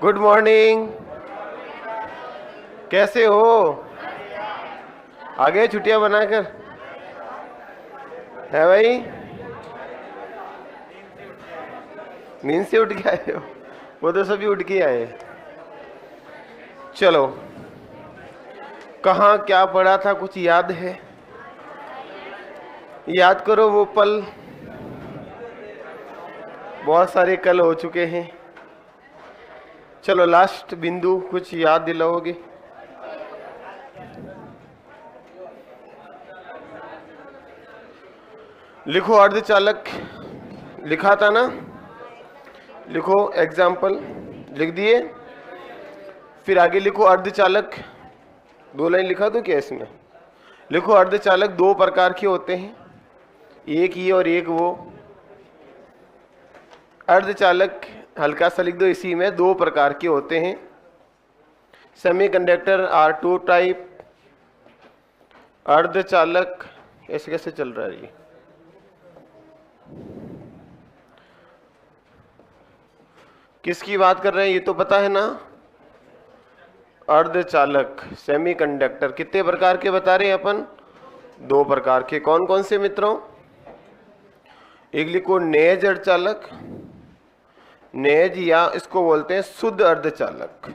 Good morning. कैसे हो? आ गए छुट्टियां बनाकर? है भाई, नींद से उठ के आए हो? वो तो सभी उठ के आए। चलो, कहाँ क्या पढ़ा था, कुछ याद है? याद करो वो पल। बहुत सारे कल हो चुके हैं। चलो, लास्ट बिंदु कुछ याद दिलाओगे? लिखो अर्धचालक। लिखा था ना? लिखो एग्जाम्पल। लिख दिए? फिर आगे लिखो अर्धचालक। 2 लाइन लिखा तो क्या इसमें? लिखो अर्धचालक 2 प्रकार के होते हैं, एक ये और एक वो। अर्धचालक हल्का सा लिख दो, इसी में 2 प्रकार के होते हैं। Semiconductor are 2 type. अर्धचालक ऐसे कैसे चल रहा है ये? किसकी बात कर रहे हैं ये तो पता है ना? अर्धचालक सेमीकंडक्टर कितने प्रकार के बता रहे हैं अपन? 2 प्रकार के। कौन कौन से मित्रों? एक लिखो नेज अर्धचालक। नेज या इसको बोलते हैं शुद्ध अर्धचालक।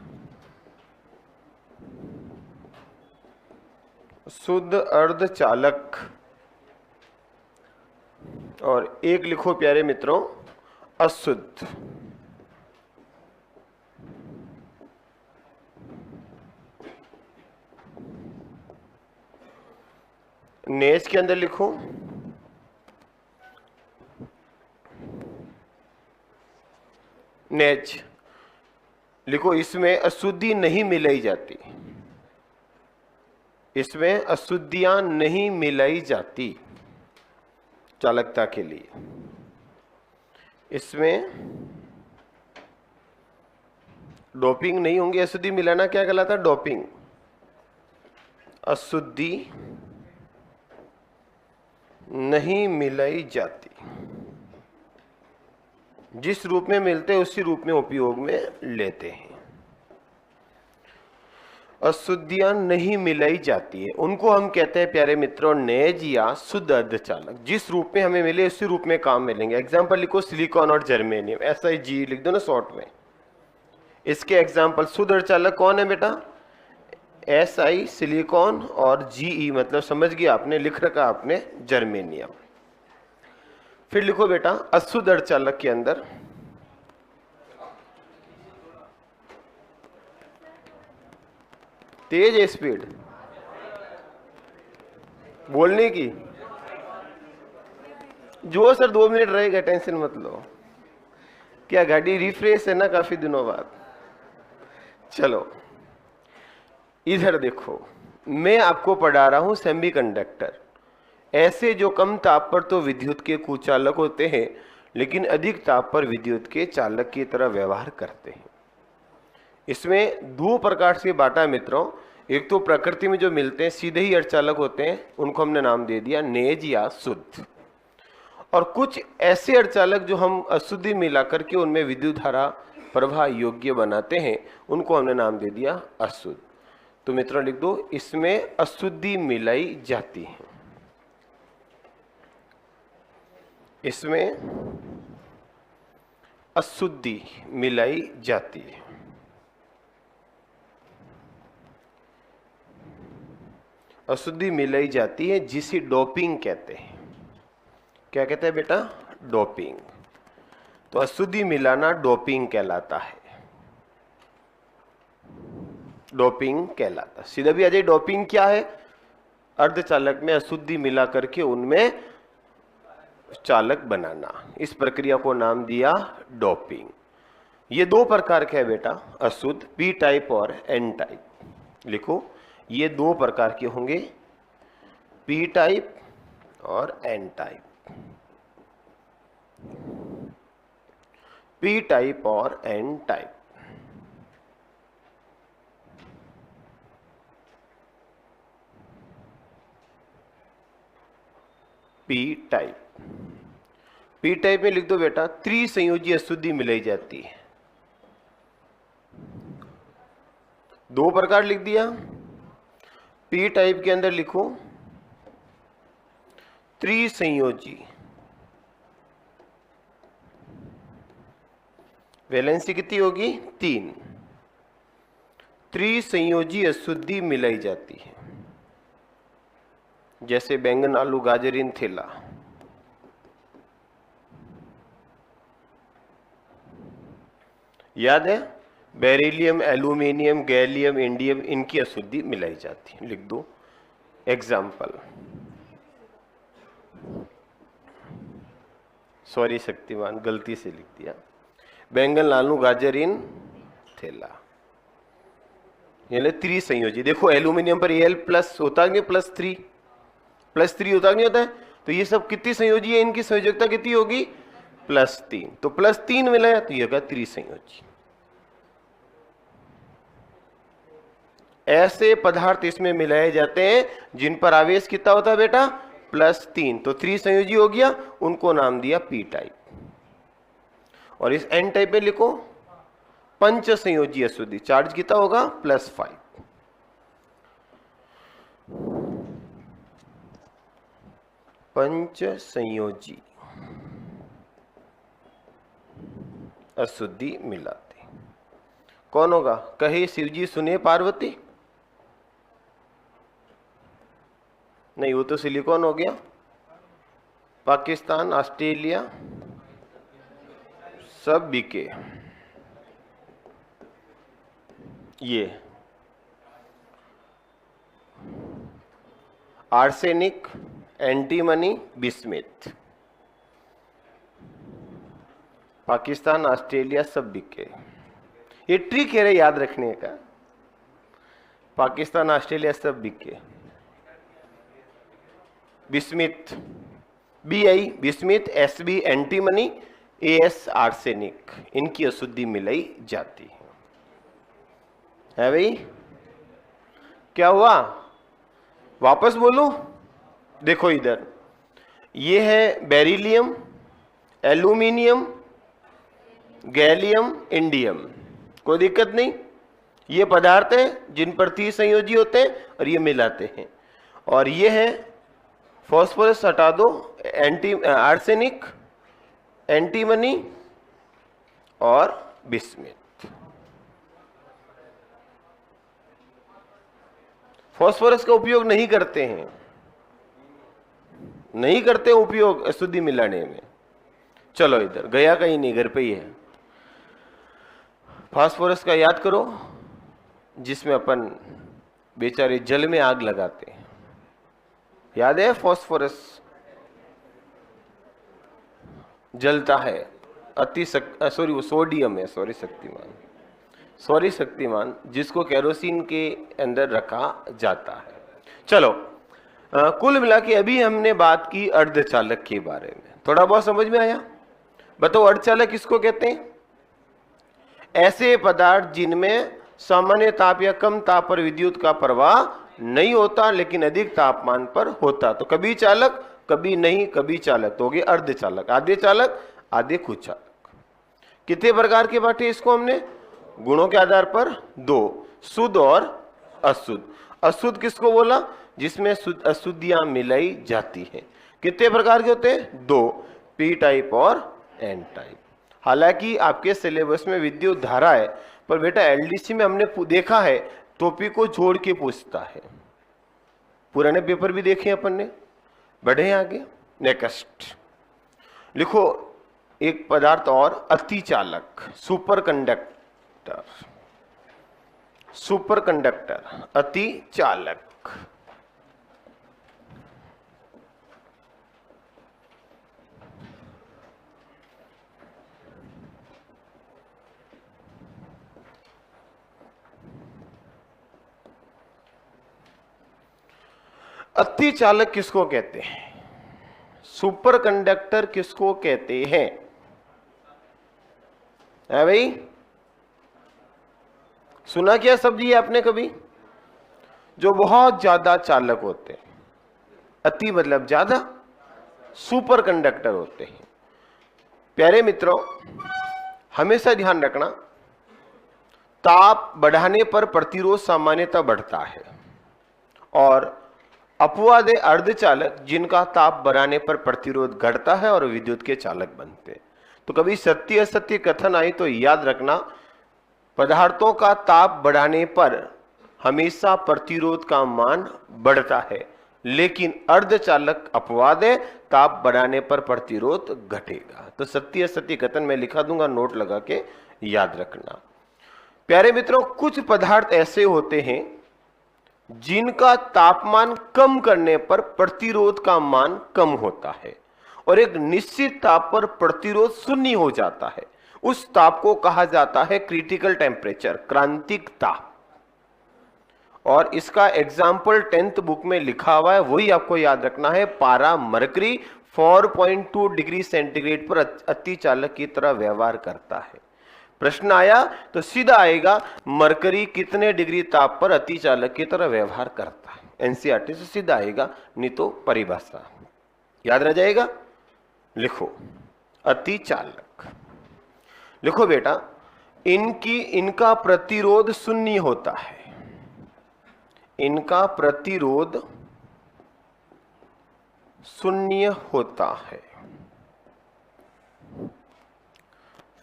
शुद्ध अर्धचालक। और एक लिखो प्यारे मित्रों अशुद्ध। नेज के अंदर लिखो नेज, लिखो इसमें अशुद्धि नहीं मिलाई जाती। इसमें अशुद्धियां नहीं मिलाई जाती चालकता के लिए। इसमें डोपिंग नहीं होंगी। अशुद्धि मिलाना क्या कहलाता है? डोपिंग। अशुद्धि नहीं मिलाई जाती। जिस रूप में मिलते हैं उसी रूप में उपयोग में लेते हैं। अशुद्धियां नहीं मिलाई जाती है, उनको हम कहते हैं प्यारे मित्रों नेज या शुद्ध अर्धचालक। जिस रूप में हमें मिले उसी रूप में काम मिलेंगे। एग्जाम्पल लिखो सिलिकॉन और जर्मेनियम, SiG लिख दो ना शॉर्ट में। इसके एग्जाम्पल शुद्ध अर्धचालक कौन है बेटा? Si सिलिकॉन और Ge मतलब समझ गया आपने, लिख रखा आपने जर्मेनियम। फिर लिखो बेटा अशुद्ध अर्धचालक के अंदर तेज है स्पीड बोलने की। जो सर 2 मिनट रहेगा, टेंशन मत लो। क्या गाड़ी रिफ्रेश है ना काफी दिनों बाद। चलो इधर देखो, मैं आपको पढ़ा रहा हूं सेमीकंडक्टर। ऐसे जो कम ताप पर तो विद्युत के कुचालक होते हैं, लेकिन अधिक ताप पर विद्युत के चालक की तरह व्यवहार करते हैं। इसमें 2 प्रकार से बांटा मित्रों। एक तो प्रकृति में जो मिलते हैं सीधे ही अर्धचालक होते हैं, उनको हमने नाम दे दिया नेज या शुद्ध। और कुछ ऐसे अर्धचालक जो हम अशुद्धि मिला करके उनमें विद्युत धारा प्रवाह योग्य बनाते हैं, उनको हमने नाम दे दिया अशुद्ध। तो मित्रों लिख दो, इसमें अशुद्धि मिलाई जाती है। इसमें अशुद्धि मिलाई जाती है। अशुद्धि मिलाई जाती है जिसे डोपिंग कहते हैं। क्या कहते हैं बेटा? डोपिंग। तो अशुद्धि मिलाना डोपिंग कहलाता है। डोपिंग कहलाता है। सीधा भी आ जाए, डोपिंग क्या है? अर्धचालक में अशुद्धि मिला करके उनमें चालक बनाना, इस प्रक्रिया को नाम दिया डोपिंग। ये 2 प्रकार के है बेटा अशुद्ध, P टाइप और N टाइप। लिखो ये 2 प्रकार के होंगे, P टाइप और N टाइप। P टाइप और N type. P type. P type में लिख दो बेटा त्रिसंयोजी अशुद्धि मिलाई जाती है। दो प्रकार लिख दिया। पी टाइप के अंदर लिखो त्रिसंयोजी, वैलेंसी कितनी होगी 3, त्रिसंयोजी अशुद्धि मिलाई जाती है, जैसे बैंगन आलू गाजर थैला। याद है, बेरिलियम, एल्यूमिनियम, गैलियम, इंडियम, इनकी अशुद्धि मिलाई जाती है। लिख दो एग्जाम्पल। सॉरी शक्तिमान, गलती से लिख दिया। बैंगन आलू गाजर थैला, ये त्रिसंयोजी। देखो एल्यूमिनियम पर Al प्लस होता नहीं, +3 होता नहीं होता है, तो ये सब कितनी संयोजी है, इनकी संयोजकता कितनी होगी +3, तो +3 मिलाया तो ये होगा त्रिसंयोजी। ऐसे पदार्थ इसमें मिलाए जाते हैं जिन पर आवेश कितना होता है बेटा +3, तो त्रिसंयोजी हो गया, उनको नाम दिया पी टाइप। और इस एन टाइप में लिखो पंच संयोजी अशुद्धि, चार्ज कितना होगा +5। पंच संयोजी अशुद्धि मिलाते कौन होगा, कहे शिवजी सुने पार्वती। नहीं, वो तो सिलिकॉन हो गया। पाकिस्तान, ऑस्ट्रेलिया सब बिके। ये arsenic, antimony, bismuth, Pakistan, Australia सब बिके। ये ट्रिक है रे याद रखने का, पाकिस्तान, ऑस्ट्रेलिया सब बिके। Bismuth, BI bismuth, SB antimony, AS arsenic, इनकी अशुद्धि मिलाई जाती है भाई। क्या हुआ, वापस बोलूं, देखो इधर ये है बेरिलियम, एल्यूमिनियम, गैलियम, इंडियम, कोई दिक्कत नहीं। ये पदार्थ है जिन पर त्रिसंयोजी होते हैं और ये मिलाते हैं। और ये है फॉस्फोरस हटा दो, आर्सेनिक, एंटीमनी और बिस्मिथ। फॉस्फोरस का उपयोग नहीं करते हैं, नहीं करते उपयोग अशुद्धि मिलाने में। चलो इधर गया कहीं नहीं, घर पे ही है। फास्फोरस का याद करो, जिसमें अपन बेचारे जल में आग लगाते हैं, याद है फास्फोरस जलता है, सॉरी वो सोडियम है, सॉरी शक्तिमान, जिसको केरोसिन के अंदर रखा जाता है। चलो कुल मिला के अभी हमने बात की अर्धचालक के बारे में, थोड़ा बहुत समझ में आया। बताओ अर्धचालक किसको कहते हैं, ऐसे पदार्थ जिनमें सामान्य ताप या कम ताप पर विद्युत का प्रवाह नहीं होता लेकिन अधिक तापमान पर होता, तो कभी चालक कभी नहीं, कभी चालक, तो हो गए अर्धचालक। आधे चालक, आधे कुचालक। कितने प्रकार के बांटे इसको हमने, गुणों के आधार पर 2, शुद्ध और अशुद्ध। अशुद्ध किसको बोला, जिसमें अशुद्धियां मिलाई जाती हैं। कितने प्रकार के होते हैं, 2, पी टाइप और एन टाइप। हालांकि आपके सिलेबस में विद्युत धारा है, पर बेटा एलडीसी में हमने देखा है टोपी को जोड़ के पूछता है, पुराने पेपर भी देखे अपन ने। बढ़े आगे, नेक्स्ट लिखो एक पदार्थ और, अतिचालक, सुपर कंडक्टर, सुपर कंडक्टर, अतिचालक। अतिचालक किसको कहते हैं, सुपर कंडक्टर किसको कहते हैं, है भाई? सुना क्या शब्द ये आपने कभी? जो बहुत ज्यादा चालक होते हैं, अति मतलब ज्यादा, सुपर कंडक्टर होते हैं। प्यारे मित्रों, हमेशा ध्यान रखना, ताप बढ़ाने पर प्रतिरोध सामान्यतः बढ़ता है और अपवाद अर्धचालक जिनका ताप बढ़ाने पर प्रतिरोध घटता है और विद्युत के चालक बनते हैं। तो कभी सत्य असत्य कथन आई तो याद रखना, पदार्थों का ताप बढ़ाने पर हमेशा प्रतिरोध का मान बढ़ता है, लेकिन अर्धचालक अपवाद है, ताप बढ़ाने पर प्रतिरोध घटेगा। तो सत्य असत्य कथन मैं लिखा दूंगा, नोट लगा के याद रखना। प्यारे मित्रों, कुछ पदार्थ ऐसे होते हैं जिनका तापमान कम करने पर प्रतिरोध का मान कम होता है और एक निश्चित ताप पर प्रतिरोध शून्य हो जाता है। उस ताप को कहा जाता है क्रिटिकल टेम्परेचर, क्रांतिक ताप। और इसका एग्जाम्पल 10th बुक में लिखा हुआ है, वही आपको याद रखना है। पारा मरकरी 4.2 डिग्री सेंटीग्रेड पर अतिचालक की तरह व्यवहार करता है। प्रश्न आया तो सीधा आएगा मरकरी कितने डिग्री ताप पर अतिचालक की तरह व्यवहार करता है। एनसीईआरटी से सीधा आएगा, नहीं तो परिभाषा याद रह जाएगा। लिखो अतिचालक, लिखो बेटा, इनका प्रतिरोध शून्य होता है, इनका प्रतिरोध शून्य होता है।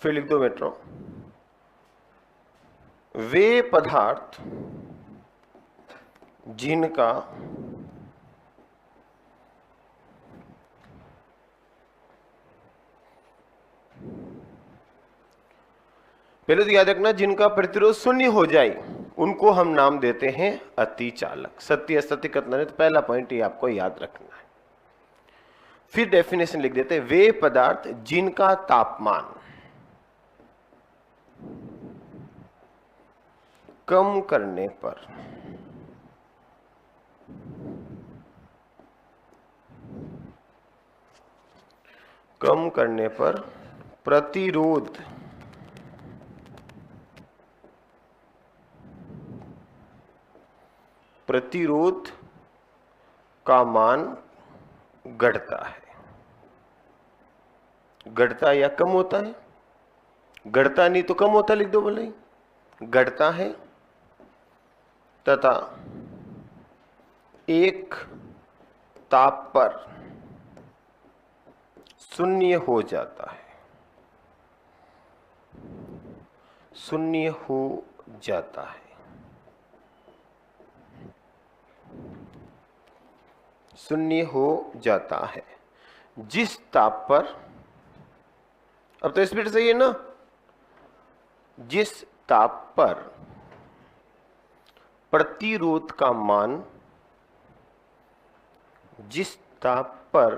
फिर लिख दो मित्रों, वे पदार्थ जिनका पहले तो याद रखना, जिनका प्रतिरोध शून्य हो जाए उनको हम नाम देते हैं अतिचालक। सत्य असत्य कथन है तो पहला पॉइंट ये आपको याद रखना है। फिर डेफिनेशन लिख देते हैं, वे पदार्थ जिनका तापमान कम करने पर प्रतिरोध का मान घटता है। घटता या कम होता है, घटता नहीं तो कम होता, लिख दो बोले, घटता है तथा एक ताप पर शून्य हो जाता है, शून्य हो जाता है। शून्य हो जाता है जिस ताप पर, अब तो स्पीड सही है ना, जिस ताप पर प्रतिरोध का मान, जिस ताप पर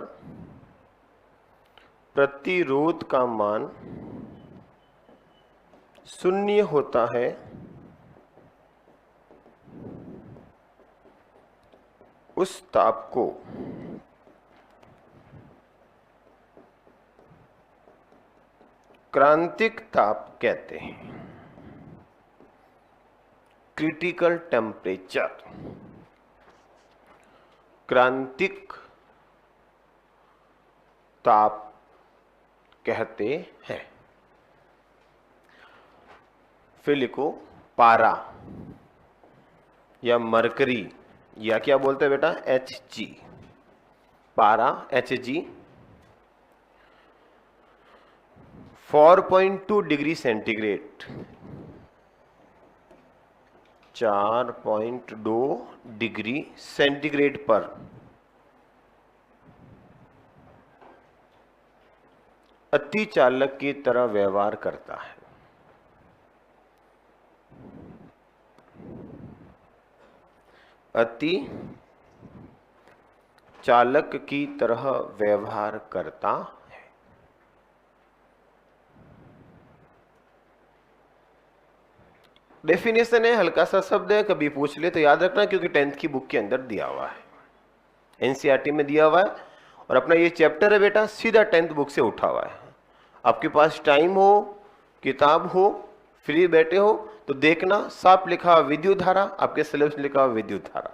प्रतिरोध का मान शून्य होता है उस ताप को क्रांतिक ताप कहते हैं, क्रिटिकल टेम्परेचर, क्रांतिक ताप कहते हैं। फिर लिखो पारा या मरकरी, या क्या बोलते हैं बेटा, Hg, पारा Hg 4.2 degree centigrade, 4.2 degree centigrade पर अतिचालक की तरह व्यवहार करता है। अति चालक की तरह व्यवहार करता है। डेफिनेशन है, हल्का सा शब्द है, कभी पूछ ले तो याद रखना, क्योंकि 10th की बुक के अंदर दिया हुआ है, एनसीईआरटी में दिया हुआ है। और अपना ये चैप्टर है बेटा, सीधा 10th बुक से उठा हुआ है। आपके पास टाइम हो, किताब हो, फ्री बैठे हो तो देखना, साफ लिखा हुआ विद्युत धारा, आपके सिलेबस लिखा हुआ विद्युत धारा।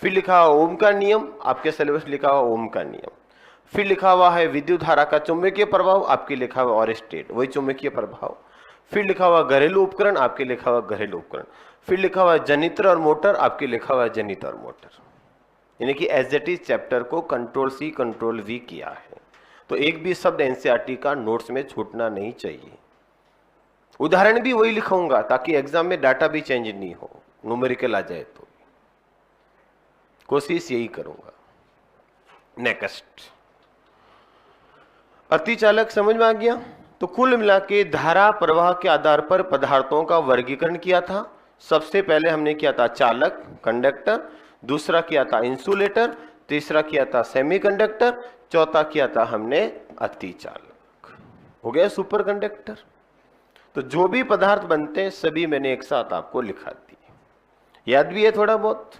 फिर लिखा हुआ ओम का नियम, आपके सिलेबस लिखा हुआ ओम का नियम। फिर लिखा हुआ है विद्युत धारा का चुंबकीय प्रभाव, आपके लिखा हुआ और स्टेट, वही चुंबकीय प्रभाव। फिर लिखा हुआ घरेलू उपकरण, आपके लिखा हुआ घरेलू उपकरण, फिर लिखा हुआ जनित्र और मोटर, आपके लिखा हुआ जनित्र और मोटर। यानी कि एज इट इज चैप्टर को कंट्रोल सी कंट्रोल वी किया है। तो एक भी शब्द एनसीईआरटी का नोट्स में छूटना नहीं चाहिए। उदाहरण भी वही लिखाऊंगा ताकि एग्जाम में डाटा भी चेंज नहीं हो, न्यूमेरिकल आ जाए तो कोशिश यही करूंगा। नेक्स्ट, अतिचालक समझ में आ गया। तो कुल मिला के धारा प्रवाह के आधार पर पदार्थों का वर्गीकरण किया था। सबसे पहले हमने किया था चालक, कंडक्टर, दूसरा किया था इंसुलेटर, तीसरा किया था सेमीकंडक्टर, चौथा किया था हमने अतिचालक। हो गया सुपर कंडक्टर। तो जो भी पदार्थ बनते हैं सभी मैंने एक साथ आपको लिखा दिए। याद भी है थोड़ा बहुत?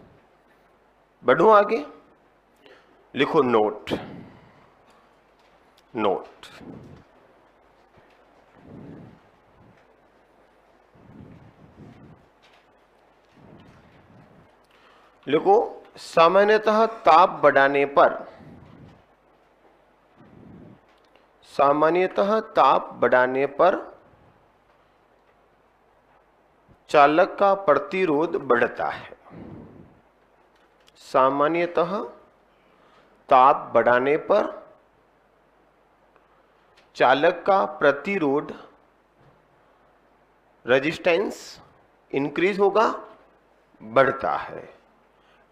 बढ़ूं आगे, लिखो नोट। नोट, लिखो सामान्यतः ताप बढ़ाने पर, सामान्यतः ताप बढ़ाने पर चालक का प्रतिरोध बढ़ता है। सामान्यतः ताप बढ़ाने पर चालक का प्रतिरोध, रेजिस्टेंस इंक्रीज होगा, बढ़ता है।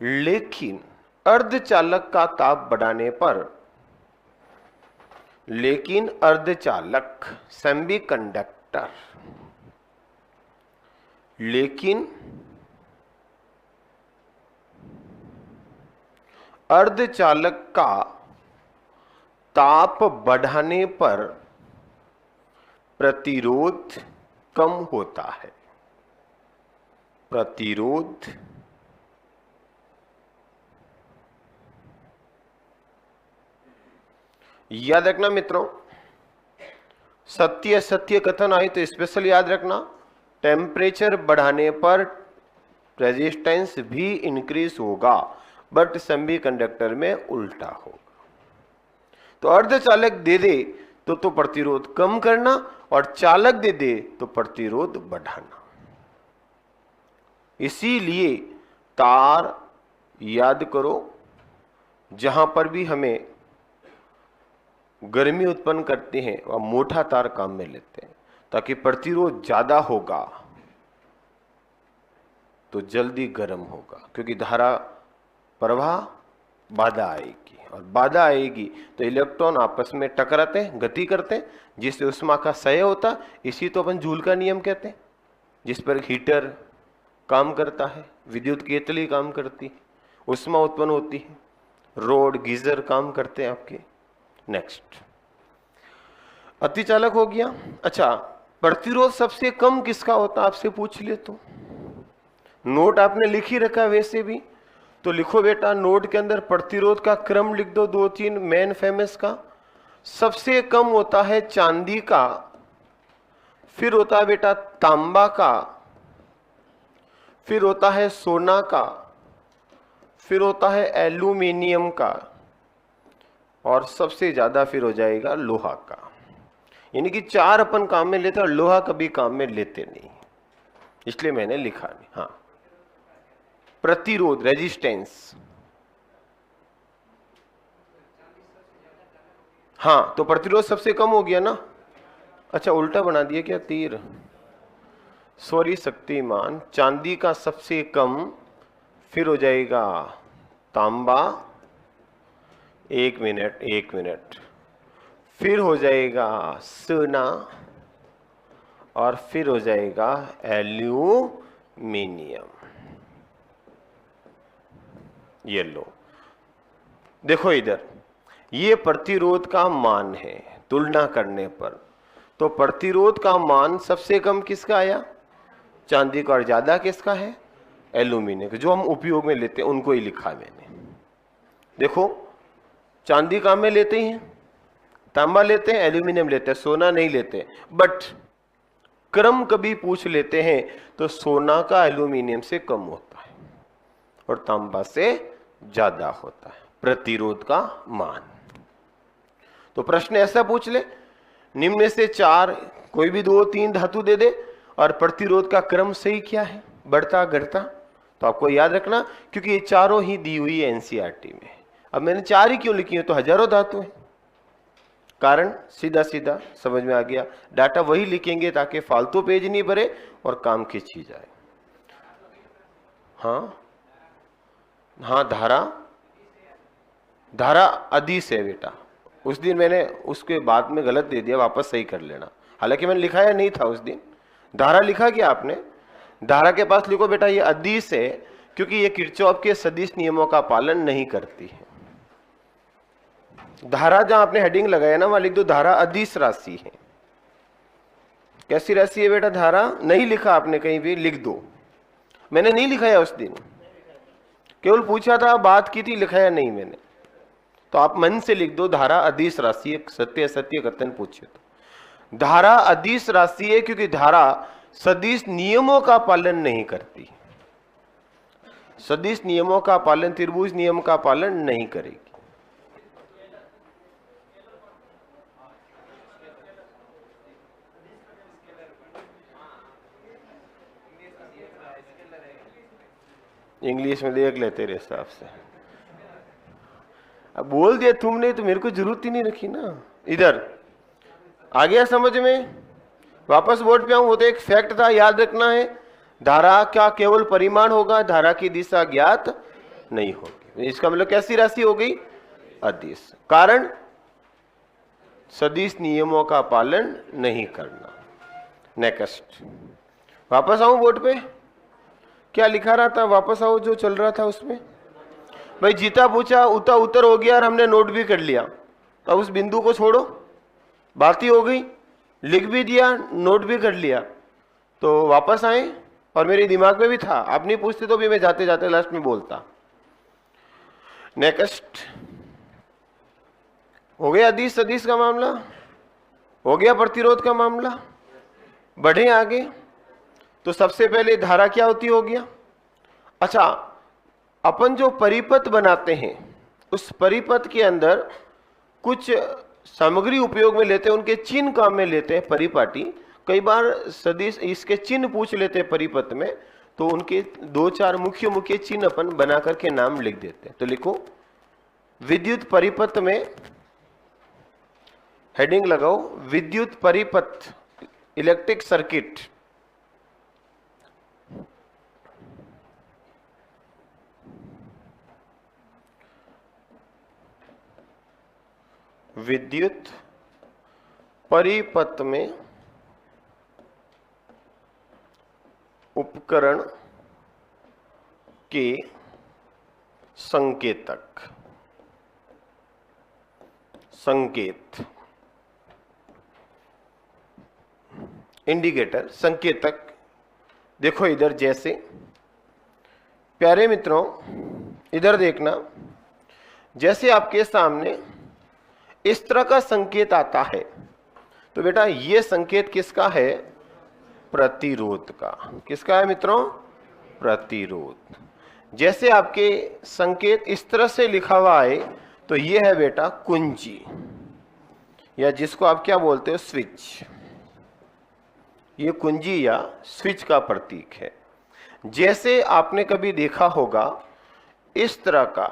लेकिन अर्धचालक का ताप बढ़ाने पर, लेकिन अर्धचालक सेमीकंडक्टर, लेकिन अर्धचालक का ताप बढ़ाने पर प्रतिरोध कम होता है। प्रतिरोध याद रखना मित्रों, सत्य सत्य कथन आए तो स्पेशल याद रखना। टेम्परेचर बढ़ाने पर रेजिस्टेंस भी इंक्रीज होगा, बट सेमीकंडक्टर में उल्टा होगा। तो अर्धचालक दे दे तो प्रतिरोध कम करना, और चालक दे दे तो प्रतिरोध बढ़ाना। इसीलिए तार याद करो, जहां पर भी हमें गर्मी उत्पन्न करते हैं वह मोटा तार काम में लेते हैं, ताकि प्रतिरोध ज्यादा होगा तो जल्दी गर्म होगा, क्योंकि धारा प्रवाह बाधा आएगी, और बाधा आएगी तो इलेक्ट्रॉन आपस में टकराते हैं, गति करते हैं, जिससे उष्मा का क्षय होता। इसी तो अपन जूल का नियम कहते हैं, जिस पर हीटर काम करता है, विद्युत केतली काम करती है, उष्मा उत्पन्न होती है, रोड गीजर काम करते हैं आपके। नेक्स्ट, अतिचालक हो गया। अच्छा, प्रतिरोध सबसे कम किसका होता, आपसे पूछ ले तो नोट आपने लिख ही रखा वैसे भी, तो लिखो बेटा नोट के अंदर प्रतिरोध का क्रम लिख दो, 2-3 मेन फेमस का। सबसे कम होता है चांदी का, फिर होता है बेटा तांबा का, फिर होता है सोना का, फिर होता है एल्यूमिनियम का, और सबसे ज्यादा फिर हो जाएगा लोहा का। यानी कि 4 अपन काम में लेते हैं और लोहा कभी काम में लेते नहीं, इसलिए मैंने लिखा नहीं। हाँ, प्रतिरोध रेजिस्टेंस, हाँ तो प्रतिरोध सबसे कम हो गया ना। अच्छा उल्टा बना दिया क्या तीर, सॉरी शक्तिमान। चांदी का सबसे कम, फिर हो जाएगा तांबा, एक मिनट, फिर हो जाएगा सोना, और फिर हो जाएगा एल्यूमिनियम। ये लो, देखो इधर, ये प्रतिरोध का मान है तुलना करने पर। तो प्रतिरोध का मान सबसे कम किसका आया, चांदी का, और ज्यादा किसका है, एल्यूमिनियम का। जो हम उपयोग में लेते हैं उनको ही लिखा मैंने। देखो चांदी काम में लेते हैं, तांबा लेते हैं, एल्यूमिनियम लेते हैं, सोना नहीं लेते। बट क्रम कभी पूछ लेते हैं तो सोना का एल्यूमिनियम से कम होता है और तांबा से ज्यादा होता है प्रतिरोध का मान। तो प्रश्न ऐसा पूछ ले, निम्न में से 4 कोई भी 2-3 धातु दे दे और प्रतिरोध का क्रम सही क्या है, बढ़ता घटता, तो आपको याद रखना, क्योंकि ये चारों ही दी हुई है एनसीईआरटी में। अब मैंने 4 ही क्यों लिखी है, तो हजारों धातु है, कारण सीधा सीधा समझ में आ गया। डाटा वही लिखेंगे ताकि फालतू पेज नहीं भरे और काम खींची जाए। हाँ हाँ, धारा अदिश है बेटा। उस दिन मैंने उसके बाद में गलत दे दिया, वापस सही कर लेना। हालांकि मैंने लिखाया नहीं था उस दिन, धारा लिखा क्या आपने, धारा के पास लिखो बेटा ये अदिश है, क्योंकि ये किरचॉफ के सदिश नियमों का पालन नहीं करती है। धारा जहां आपने हेडिंग लगाया ना, वहां लिख दो धारा अदिश राशि है। कैसी राशि है बेटा धारा, नहीं लिखा आपने कहीं भी, लिख दो। मैंने नहीं लिखाया उस दिन, केवल पूछा था, बात की थी, लिखाया नहीं मैंने। तो आप मन से लिख दो धारा अदिश राशि है, सत्य असत्य कथन पूछे तो धारा अदिश राशि है, क्योंकि धारा सदिश नियमों का पालन नहीं करती। सदिश नियमों का पालन, त्रिभुज नियम का पालन नहीं करेगी। इंग्लिश में देख लेते रे हिसाब से। अब बोल दिया तुमने तो मेरे को जरूरत ही नहीं रखी ना। इधर आ गया समझ में, वापस बोर्ड पे आऊं, वो तो एक फैक्ट था, याद रखना है। धारा का केवल परिमाण होगा, धारा की दिशा ज्ञात नहीं होगी। इसका मतलब कैसी राशि हो गई, अदिश। कारण सदिश नियमों का पालन नहीं करना। नेक्स्ट, वापस आऊं बोर्ड पे, क्या लिखा रहा था, वापस आओ जो चल रहा था उसमें। भाई जीता पूछा, उता उत्तर हो गया और हमने नोट भी कर लिया, तो उस बिंदु को छोड़ो, बात ही हो गई, लिख भी दिया, नोट भी कर लिया, तो वापस आए। और मेरे दिमाग में भी था, आप नहीं पूछते तो भी मैं जाते जाते लास्ट में बोलता। नेक्स्ट, हो गया अदिश सदिश का मामला, हो गया प्रतिरोध का मामला। बढ़े आगे, तो सबसे पहले धारा क्या होती हो गया। अच्छा, अपन जो परिपथ बनाते हैं, उस परिपथ के अंदर कुछ सामग्री उपयोग में लेते हैं, उनके चिन्ह काम में लेते हैं परिपाटी। कई बार सदिश इसके चिन्ह पूछ लेते हैं परिपथ में, तो उनके 2-4 मुख्य मुख्य चिन्ह अपन बना करके नाम लिख देते हैं। तो लिखो विद्युत परिपथ में, हेडिंग लगाओ विद्युत परिपथ, इलेक्ट्रिक सर्किट। विद्युत परिपथ में उपकरण के संकेतक, संकेत, इंडिकेटर, संकेतक। देखो इधर, जैसे प्यारे मित्रों इधर देखना, जैसे आपके सामने इस तरह का संकेत आता है, तो बेटा ये संकेत किसका है, प्रतिरोध का। किसका है मित्रों, प्रतिरोध। जैसे आपके संकेत इस तरह से लिखा हुआ है, तो ये है बेटा कुंजी, या जिसको आप क्या बोलते हो, स्विच। ये कुंजी या स्विच का प्रतीक है। जैसे आपने कभी देखा होगा इस तरह का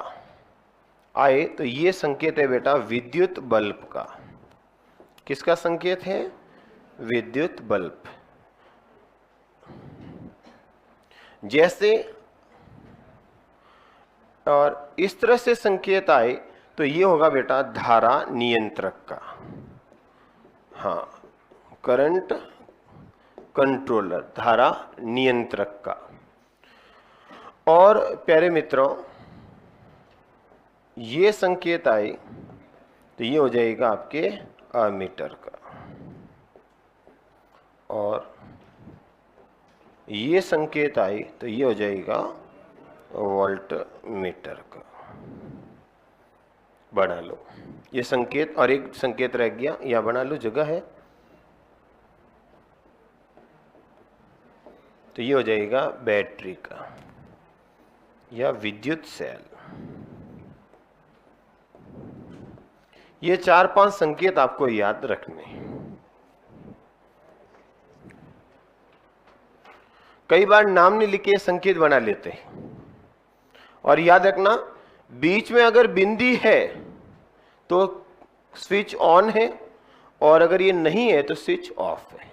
आए, तो ये संकेत है बेटा विद्युत बल्ब का। किसका संकेत है, विद्युत बल्ब। जैसे और इस तरह से संकेत आए, तो ये होगा बेटा धारा नियंत्रक का। हाँ, करंट कंट्रोलर, धारा नियंत्रक का। और प्यारे मित्रों ये संकेत आए, तो ये हो जाएगा आपके अमीटर का, और ये संकेत आए तो ये हो जाएगा वोल्ट मीटर का। बना लो ये संकेत, और एक संकेत रह गया, या बना लो, जगह है, तो ये हो जाएगा बैटरी का या विद्युत सेल। ये 4-5 संकेत आपको याद रखने हैं। कई बार नाम नहीं लिखे संकेत बना लेते हैं। और याद रखना, बीच में अगर बिंदी है तो स्विच ऑन है, और अगर ये नहीं है तो स्विच ऑफ है।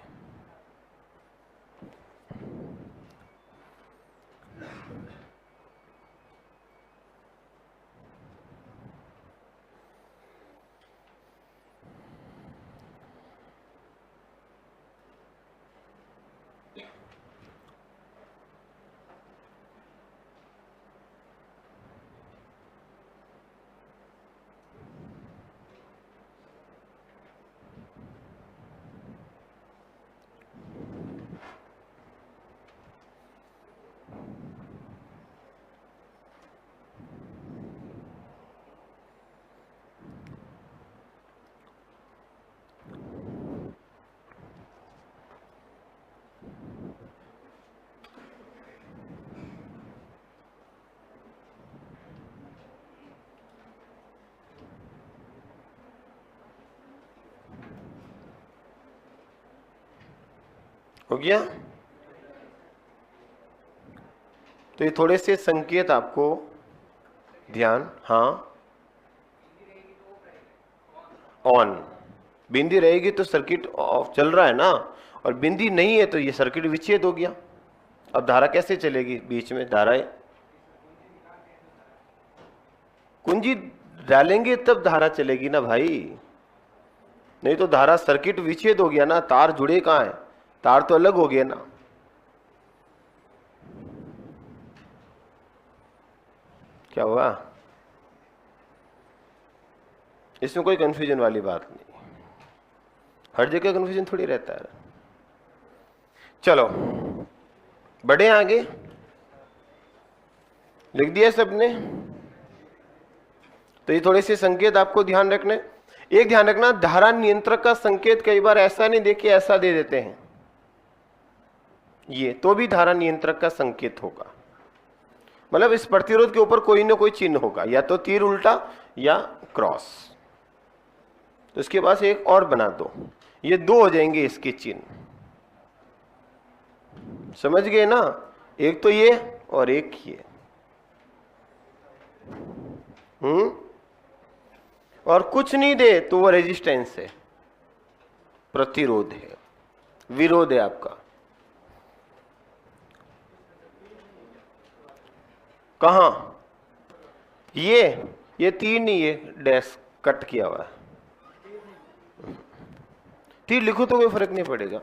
हो गया? तो ये थोड़े से संकेत आपको ध्यान, हाँ ऑन, बिंदी रहेगी तो सर्किट ऑफ चल रहा है ना, और बिंदी नहीं है तो ये सर्किट विच्छेद हो गया। अब धारा कैसे चलेगी? बीच में धारा है, कुंजी डालेंगे तब धारा चलेगी ना भाई, नहीं तो धारा, सर्किट विच्छेद हो गया ना, तार जुड़े कहाँ है, तार तो अलग हो गया ना। क्या हुआ? इसमें कोई कंफ्यूजन वाली बात नहीं, हर जगह कंफ्यूजन थोड़ी रहता है। चलो बढ़े आगे, लिख दिया सबने? तो ये थोड़े से संकेत आपको ध्यान रखने। एक ध्यान रखना, धारा नियंत्रक का संकेत कई बार ऐसा नहीं देके ऐसा दे देते हैं, ये तो भी धारा नियंत्रक का संकेत होगा। मतलब इस प्रतिरोध के ऊपर कोई ना कोई चिन्ह होगा, या तो तीर उल्टा या क्रॉस। तो इसके पास एक और बना दो, ये दो हो जाएंगे इसके चिन्ह, समझ गए ना? एक तो ये और एक ये। और कुछ नहीं दे तो वो रेजिस्टेंस है, प्रतिरोध है, विरोध है आपका। कहां? ये तीर नहीं, ये डैश कट किया हुआ है। तीर लिखो तो कोई फर्क नहीं पड़ेगा,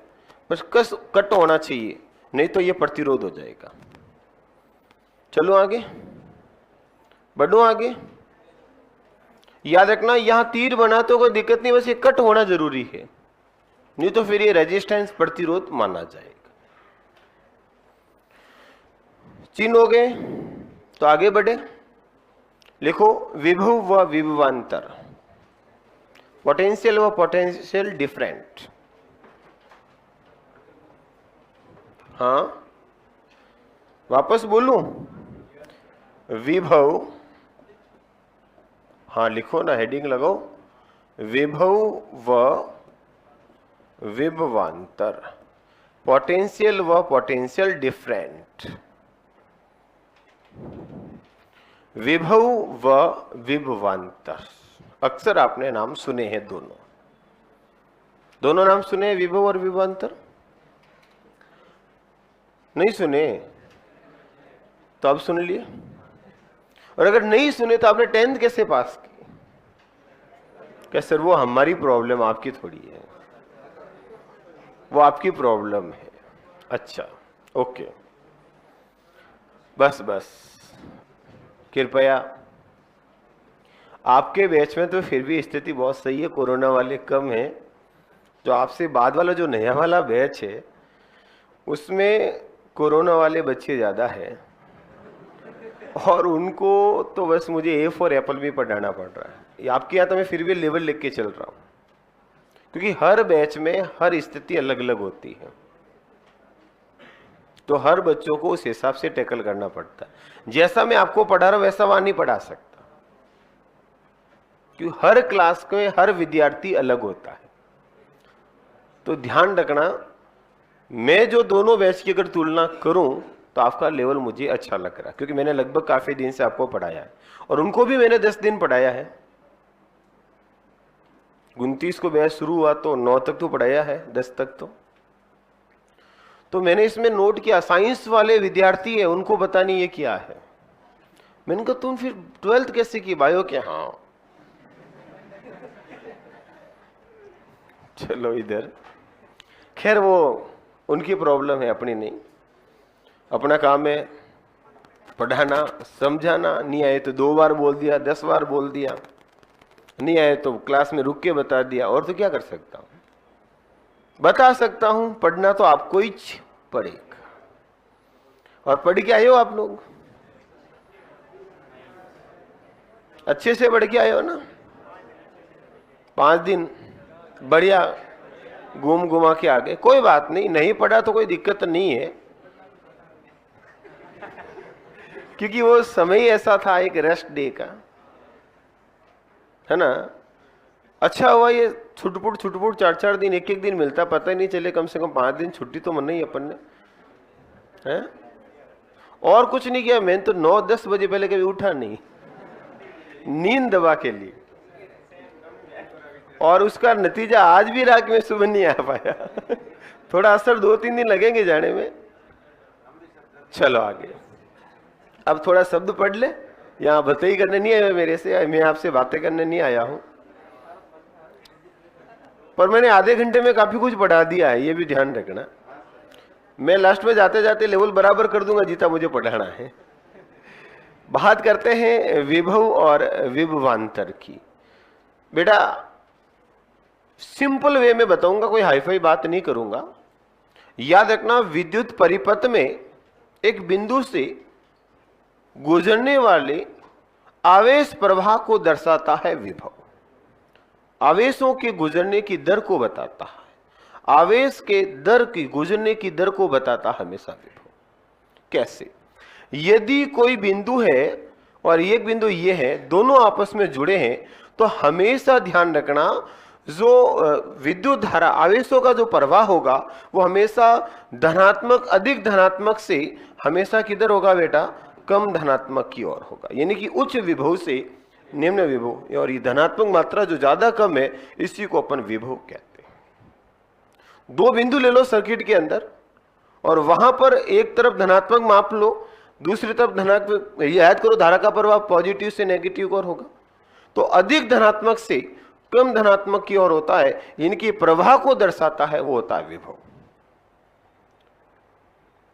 बस कस कट होना चाहिए, नहीं तो ये प्रतिरोध हो जाएगा। चलो आगे बढ़ो आगे। याद रखना, यहां तीर बना तो कोई दिक्कत नहीं, बस ये कट होना जरूरी है, नहीं तो फिर ये रेजिस्टेंस प्रतिरोध माना जाएगा। चिन्ह हो गए तो आगे बढ़े। लिखो विभव व विभवांतर, पोटेंशियल व पोटेंशियल डिफरेंट। हाँ वापस बोलूं? विभव, हाँ लिखो ना, हेडिंग लगाओ, विभव व विभवांतर, पोटेंशियल व पोटेंशियल डिफरेंट। विभव व विभवांतर, अक्सर आपने नाम सुने हैं, दोनों नाम सुने हैं, विभव और विभवांतर? नहीं सुने तो अब सुन लिए, और अगर नहीं सुने तो आपने 10th कैसे पास की? क्या सर वो हमारी प्रॉब्लम, आपकी थोड़ी है, वो आपकी प्रॉब्लम है। अच्छा ओके, बस कृपया, आपके बैच में तो फिर भी स्थिति बहुत सही है, कोरोना वाले कम है। जो आपसे बाद वाला जो नया वाला बैच है उसमें कोरोना वाले बच्चे ज्यादा है, और उनको तो बस मुझे ए फॉर एप्पल भी पढ़ाना पड़ रहा है। आपके यहाँ तो मैं फिर भी लेवल लिख के चल रहा हूँ, क्योंकि हर बैच में हर स्थिति अलग अलग होती है, तो हर बच्चों को उस हिसाब से टैकल करना पड़ता है। जैसा मैं आपको पढ़ा रहा हूं वैसा वहां नहीं पढ़ा सकता, क्योंकि हर क्लास में हर विद्यार्थी अलग होता है। तो ध्यान रखना, मैं जो दोनों बैच की अगर तुलना करूं तो आपका लेवल मुझे अच्छा लग रहा है, क्योंकि मैंने लगभग काफी दिन से आपको पढ़ाया है और उनको भी मैंने 10 दिन पढ़ाया है। 29 को बैच शुरू हुआ तो 9 तक तो पढ़ाया है, 10 तक तो मैंने इसमें नोट किया, साइंस वाले विद्यार्थी है उनको पता नहीं ये क्या है। मैंने कहा तुम फिर 12th कैसे की, बायो के? हाँ चलो इधर, खैर वो उनकी प्रॉब्लम है, अपनी नहीं। अपना काम है पढ़ाना, समझाना। नहीं आए तो 2 बार बोल दिया, 10 बार बोल दिया, नहीं आए तो क्लास में रुक के बता दिया, और तो क्या कर सकता हूं? बता सकता हूं, पढ़ना तो आपको ही पड़ेगा। और पढ़ के आए हो आप लोग, अच्छे से पढ़ के आए हो ना? 5 दिन बढ़िया घूम घुमा के आ गए, कोई बात नहीं, नहीं पढ़ा तो कोई दिक्कत नहीं है, क्योंकि वो समय ऐसा था एक रेस्ट डे का, है ना। अच्छा हुआ ये छुटपुट 4-4 दिन, एक दिन मिलता, पता ही नहीं चले, कम से कम 5 दिन छुट्टी तो मना ही अपन ने, है? और कुछ नहीं किया, मैं तो 9-10 बजे पहले कभी उठा नहीं, नींद दबा के लिए, और उसका नतीजा आज भी रहा कि मैं सुबह नहीं आ पाया। थोड़ा असर 2-3 दिन लगेंगे जाने में। चलो आगे, अब थोड़ा शब्द पढ़ ले। यहाँ बातें करने नहीं आया मेरे से, मैं आपसे बातें करने नहीं आया हूं, पर मैंने आधे घंटे में काफी कुछ पढ़ा दिया है, ये भी ध्यान रखना। मैं लास्ट में जाते जाते लेवल बराबर कर दूंगा जितना मुझे पढ़ाना है। बात करते हैं विभव और विभवांतर की। बेटा सिंपल वे में बताऊंगा, कोई हाईफाई बात नहीं करूंगा। याद रखना, विद्युत परिपथ में एक बिंदु से गुजरने वाले आवेश प्रवाह को दर्शाता है विभव। आवेशों के गुजरने की दर को बताता है, आवेश के दर की गुजरने की दर को बताता हमेशा विभव। कैसे? यदि कोई बिंदु है और एक बिंदु ये है, दोनों आपस में जुड़े हैं, तो हमेशा ध्यान रखना जो विद्युत धारा आवेशों का जो प्रवाह होगा वो हमेशा धनात्मक, अधिक धनात्मक से हमेशा किधर होगा बेटा? कम धनात्मक की ओर होगा। यानी कि उच्च विभव से निम्न विभव, और ये धनात्मक मात्रा जो ज्यादा कम है इसी को अपन विभव कहते हैं। 2 बिंदु ले लो सर्किट के अंदर, और वहां पर एक तरफ धनात्मक माप लो, दूसरी तरफ धनात्मक, याद करो धारा का प्रवाह पॉजिटिव से नेगेटिव की ओर होगा, तो अधिक धनात्मक से कम धनात्मक की ओर होता है, इनकी प्रवाह को दर्शाता है, वो होता है विभव।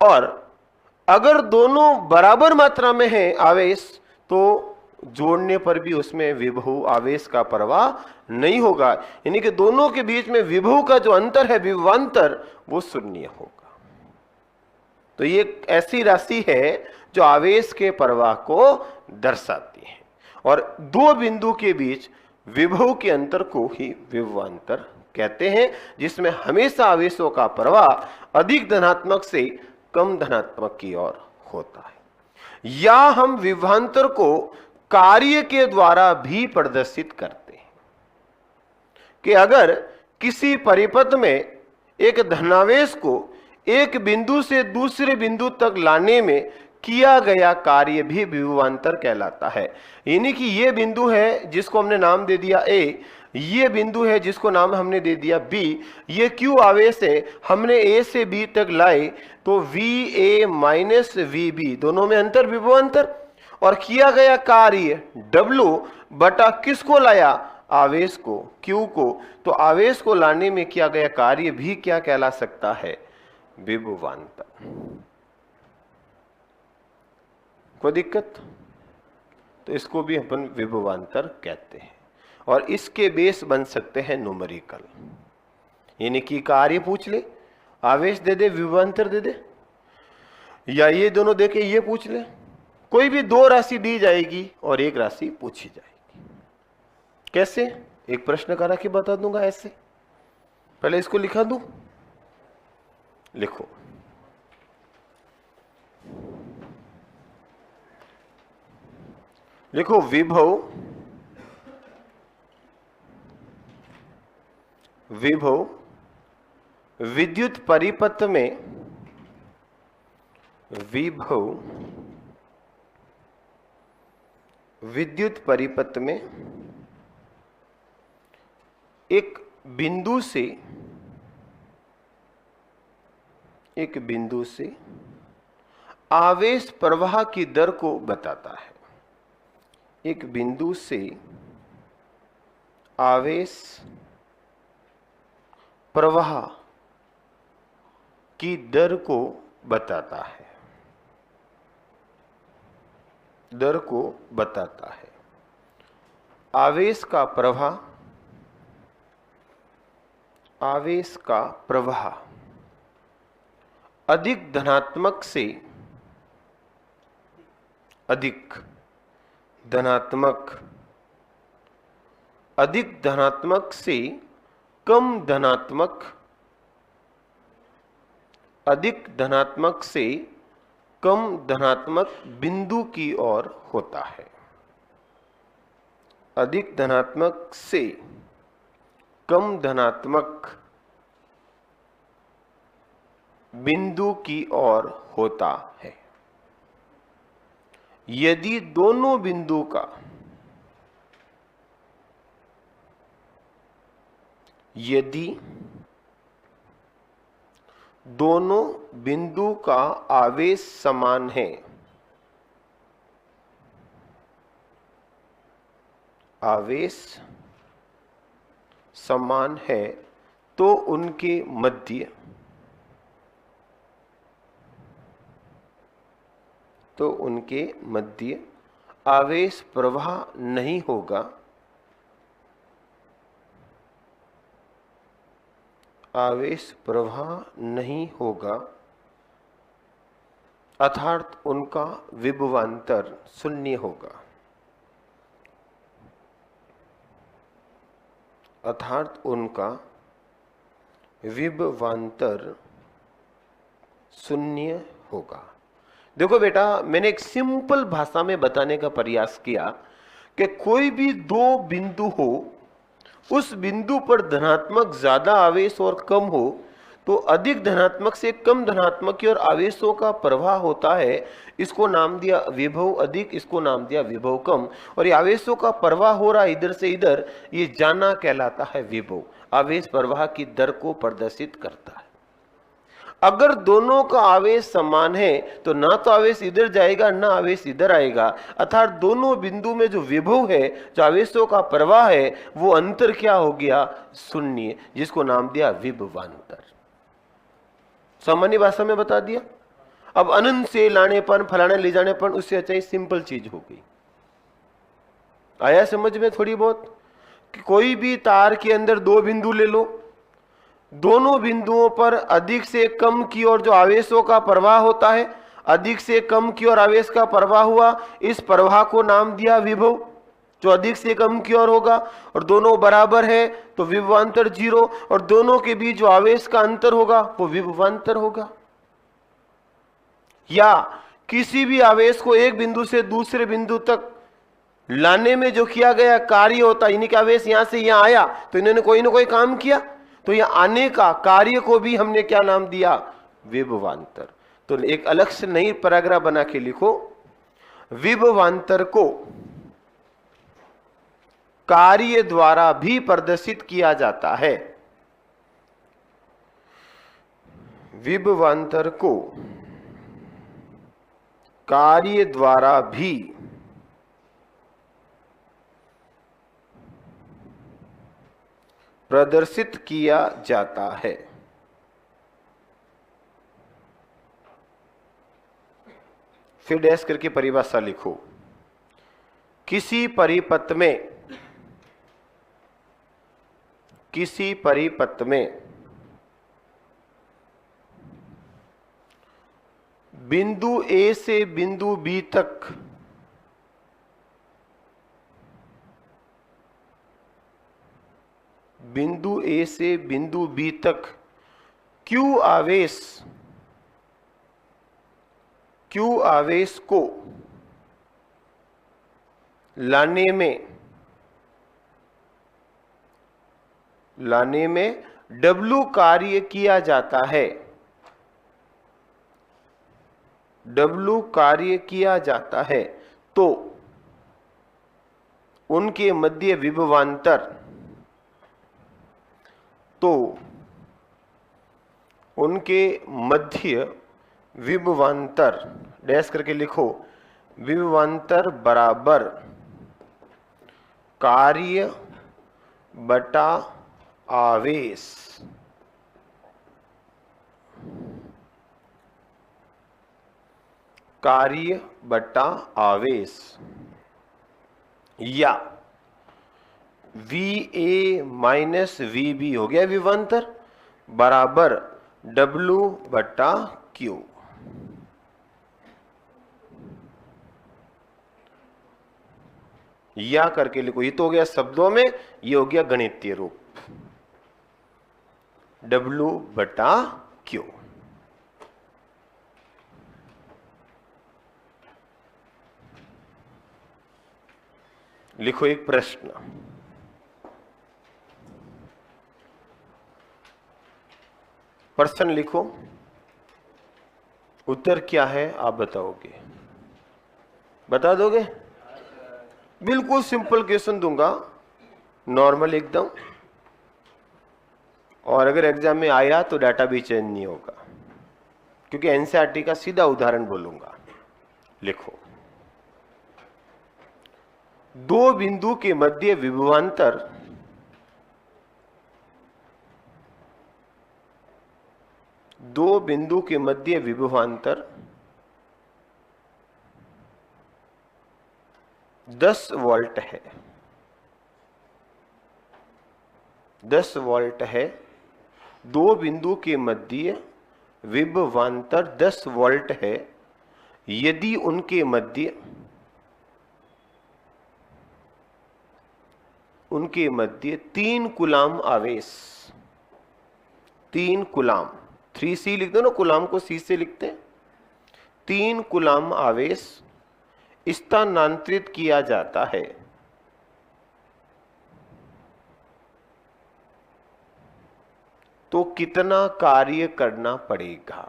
और अगर दोनों बराबर मात्रा में है आवेश, तो जोड़ने पर भी उसमें विभव आवेश का प्रवाह नहीं होगा, यानी कि दोनों के बीच में विभव का जो अंतर है, विभवांतर, वो शून्य होगा। तो ये एक ऐसी राशि है जो आवेश के प्रवाह को दर्शाती है, और 2 बिंदु के बीच विभव के अंतर को ही विभवांतर कहते हैं, जिसमें हमेशा आवेशों का प्रवाह अधिक धनात्मक से कम धनात्मक की ओर होता है। या हम विभवांतर को कार्य के द्वारा भी प्रदर्शित करते हैं कि अगर किसी परिपथ में एक धनावेश को एक बिंदु से दूसरे बिंदु तक लाने में किया गया कार्य भी विभवांतर कहलाता है। यानी कि ये बिंदु है जिसको हमने नाम दे दिया A, ये बिंदु है जिसको नाम हमने दे दिया B, ये Q आवेश है, हमने A से B तक लाए, तो VA माइनस VB दोनों में अंतर विभवांतर, और किया गया कार्य W बटा किसको लाया? आवेश को, Q को, तो आवेश को लाने में किया गया कार्य भी क्या कहला सकता है? विभवांतर। कोई दिक्कत? तो इसको भी अपन विभवांतर कहते हैं, और इसके बेस बन सकते हैं न्यूमेरिकल, यानी कि कार्य पूछ ले, आवेश दे दे, विभवांतर दे दे, या ये दोनों देके ये पूछ ले, कोई भी 2 राशि दी जाएगी और 1 राशि पूछी जाएगी। कैसे? एक प्रश्न करा के बता दूंगा ऐसे। पहले इसको लिखा दूं, लिखो। लिखो विभव, विभव विद्युत परिपथ में विभव विद्युत परिपथ में एक बिंदु से आवेश प्रवाह की दर को बताता है। एक बिंदु से आवेश प्रवाह की दर को बताता है। दर को बताता है। आवेश का प्रवाह अधिक धनात्मक से कम धनात्मक बिंदु की ओर होता है। अधिक धनात्मक से कम धनात्मक बिंदु की ओर होता है। यदि दोनों बिंदु का आवेश समान है तो उनके मध्य आवेश प्रवाह नहीं होगा। अर्थात उनका विभवांतर शून्य होगा। देखो बेटा, मैंने एक सिंपल भाषा में बताने का प्रयास किया कि कोई भी दो बिंदु हो, उस बिंदु पर धनात्मक ज्यादा आवेश और कम हो तो अधिक धनात्मक से कम धनात्मक की ओर आवेशों का प्रवाह होता है। इसको नाम दिया विभव अधिक, इसको नाम दिया विभव कम। और ये आवेशों का प्रवाह हो रहा है इधर से इधर, ये जाना कहलाता है विभव। आवेश प्रवाह की दर को प्रदर्शित करता है। अगर दोनों का आवेश समान है तो ना तो आवेश इधर जाएगा ना आवेश इधर आएगा। अर्थात दोनों बिंदु में जो विभव है, जो आवेशों का प्रवाह है, वो अंतर क्या हो गया? शून्य, जिसको नाम दिया विभवांतर। सामान्य भाषा में बता दिया। अब अनंत से लाने पर, फलाने ले जाने पर, उससे अच्छा सिंपल चीज हो गई। आया समझ में थोड़ी बहुत? कि कोई भी तार के अंदर दो बिंदु ले लो, दोनों बिंदुओं पर अधिक से कम की ओर जो आवेशों का प्रवाह होता है, अधिक से कम की ओर आवेश का प्रवाह हुआ, इस प्रवाह को नाम दिया विभव, जो अधिक से कम की ओर होगा। और दोनों बराबर है तो विभवांतर 0, और दोनों के बीच जो आवेश का अंतर होगा वो विभवांतर होगा। या किसी भी आवेश को एक बिंदु से दूसरे बिंदु तक लाने में जो किया गया कार्य होता है, यानी कि आवेश यहां से यहां आया तो इन्होंने कोई ना कोई काम किया, तो यहां आने का कार्य को भी हमने क्या नाम दिया? विभवांतर। तो एक अलग से नई पैराग्राफ बना के लिखो, विभवांतर को कार्य द्वारा भी प्रदर्शित किया जाता है। विभवांतर को कार्य द्वारा भी प्रदर्शित किया जाता है। फिर डैश करके परिभाषा लिखो। किसी परिपथ में बिंदु ए से बिंदु बी तक क्यू आवेश को लाने में W कार्य किया जाता है, W कार्य किया जाता है, तो उनके मध्य विभवांतर, तो उनके मध्य विभवांतर, डैश करके लिखो, विभवांतर बराबर कार्य बटा आवेश। कार्य बटा आवेश, या VA माइनस VB हो गया विभवांतर, बराबर W बटा Q। या करके लिखो, ये तो हो गया शब्दों में, ये हो गया गणितीय रूप, W बटा Q। लिखो एक प्रश्न, प्रश्न लिखो, उत्तर क्या है आप बताओगे, बता दोगे? बिल्कुल सिंपल क्वेश्चन दूंगा, नॉर्मल एकदम, और अगर एग्जाम में आया तो डाटा भी चेंज नहीं होगा, क्योंकि एनसीईआरटी का सीधा उदाहरण बोलूंगा। लिखो, दो बिंदु के मध्य विभवांतर दो बिंदु के मध्य विभवांतर 10 वोल्ट है, 10 वोल्ट है। दो बिंदु के मध्य विभवांतर 10 वोल्ट है यदि उनके मध्य 3 कूलाम आवेश, 3 कूलाम, 3C लिख दो ना, कूलाम को C से लिखते हैं, 3 कूलाम आवेश स्थानांतरित किया जाता है, तो कितना कार्य करना पड़ेगा,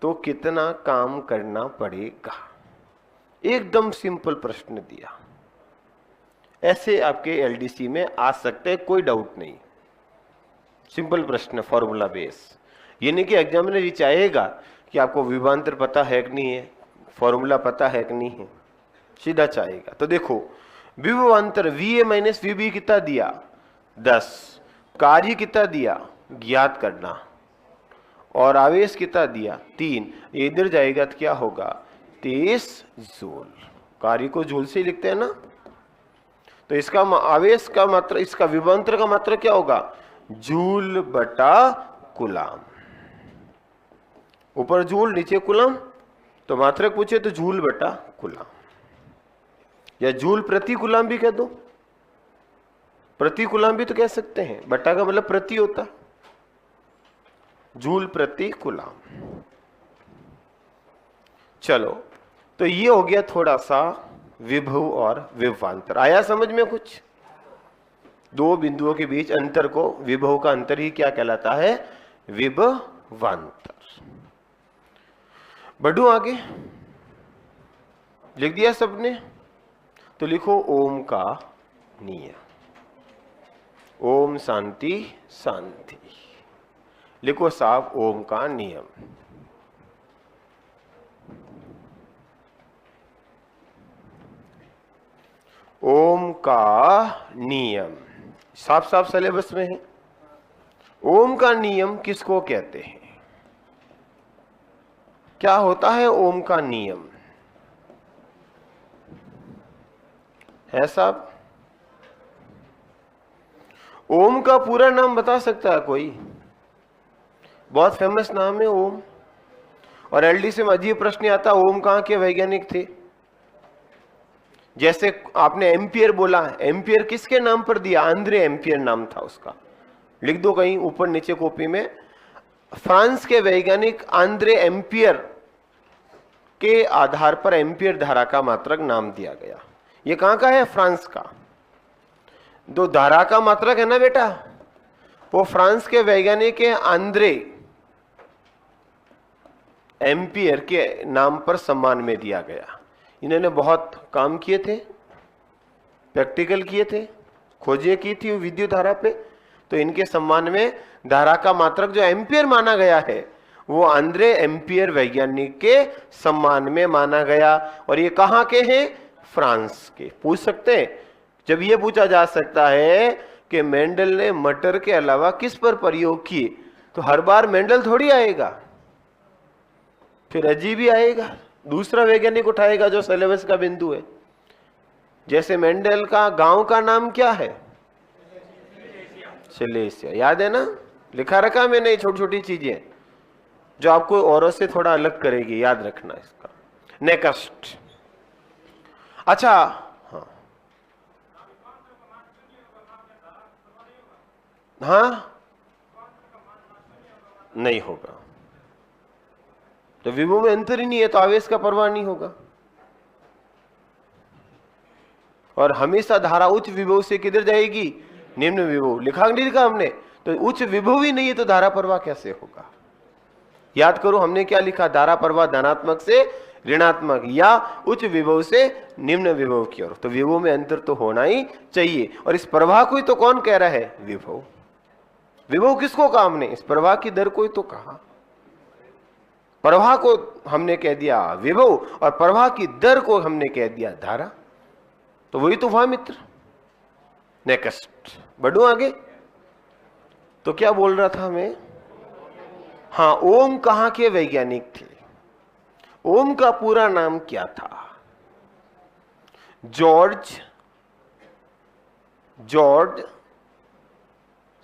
तो कितना काम करना पड़ेगा। एकदम सिंपल प्रश्न दिया, ऐसे आपके एलडीसी में आ सकते हैं, कोई डाउट नहीं, सिंपल प्रश्न, फॉर्मूला बेस। ये नहीं कि एग्जामिनर ये चाहेगा कि आपको विभवांतर पता है कि नहीं है, फॉर्मूला पता है कि नहीं है, सीधा चाहेगा। तो देखो, विभवांतर VA माइनस VB कितना दिया 10, कार्य कितना दिया ज्ञात करना, और आवेश कितना दिया 3, इधर जाएगा तो क्या होगा 23 जूल। कार्य को जूल से लिखते हैं ना, तो इसका आवेश का मात्रा, इसका विभवांतर का मात्रा क्या होगा जूल बटा कूलाम। ऊपर जूल नीचे कूलाम, तो मात्रक पूछे तो जूल बटा कूलाम, या जूल प्रति कूलाम भी कह दो, प्रति कूलाम भी तो कह सकते हैं, बटा का मतलब प्रति होता, जूल प्रति कूलाम। चलो, तो ये हो गया थोड़ा सा विभव और विभवांतर। आया समझ में कुछ? दो बिंदुओं के बीच अंतर को, विभव का अंतर ही क्या कहलाता है, विभवांतर। बढ़ू आगे, लिख दिया सबने? तो लिखो ओम का नियम, ओम शांति शांति, लिखो साहब ओम का नियम। ओम का नियम साफ साफ सिलेबस में है। ओम का नियम किसको कहते हैं? क्या होता है ओम का नियम? है साहब? ओम का पूरा नाम बता सकता है कोई? बहुत फेमस नाम है ओम, और एलडीसी में अजीब प्रश्न आता, ओम कहां के वैज्ञानिक थे? जैसे आपने एम्पियर बोला, एम्पियर किसके नाम पर दिया? आंद्रे एम्पियर नाम था उसका, लिख दो कहीं ऊपर नीचे कॉपी में। फ्रांस के वैज्ञानिक आंद्रे एम्पियर के आधार पर एम्पियर धारा का मात्रक नाम दिया गया। ये कहां का है? फ्रांस का। जो धारा का मात्रक है ना बेटा, वो फ्रांस के वैज्ञानिक के आंद्रे एम्पियर के नाम पर सम्मान में दिया गया। इन्होंने बहुत काम किए थे, प्रैक्टिकल किए थे, खोजें की थी विद्युत धारा पे, तो इनके सम्मान में धारा का मात्रक जो एम्पियर माना गया है वो आंद्रे एम्पियर वैज्ञानिक के सम्मान में माना गया। और ये कहाँ के हैं? फ्रांस के। पूछ सकते हैं, जब ये पूछा जा सकता है कि मेंडल ने मटर के अलावा किस पर प्रयोग किए, तो हर बार मेंडल थोड़ी आएगा, फिर अजीब ही आएगा, दूसरा वैज्ञानिक उठाएगा जो सिलेबस का बिंदु है। जैसे मेंडल का गांव का नाम क्या है? सिलेसिया। याद है ना, लिखा रखा मैंने, छोटी छोटी चीजें जो आपको औरों से थोड़ा अलग करेगी, याद रखना इसका। नेक्स्ट, अच्छा हाँ हाँ, नहीं होगा। तो विभव में अंतर ही नहीं है तो आवेश का प्रवाह नहीं होगा। और हमेशा धारा उच्च विभव से किधर जाएगी? निम्न विभव। लिखा नहीं लिखा हमने? तो उच्च विभव ही नहीं है तो धारा प्रवाह कैसे होगा? याद करो हमने क्या लिखा, धारा प्रवाह धनात्मक से ऋणात्मक या उच्च विभव से निम्न विभव की ओर। तो विभव में अंतर तो होना ही चाहिए। और इस प्रवाह को ही तो कौन कह रहा है? विभव। विभव किसको कहा हमने? इस प्रवाह की दर को ही तो कहा। प्रवाह को हमने कह दिया विभव और प्रवाह की दर को हमने कह दिया धारा। तो वही तो हुआ मित्र। नेक्स्ट बढ़ू आगे। तो क्या बोल रहा था मैं? हाँ, ओम कहाँ के वैज्ञानिक थे? ओम का पूरा नाम क्या था? जॉर्ज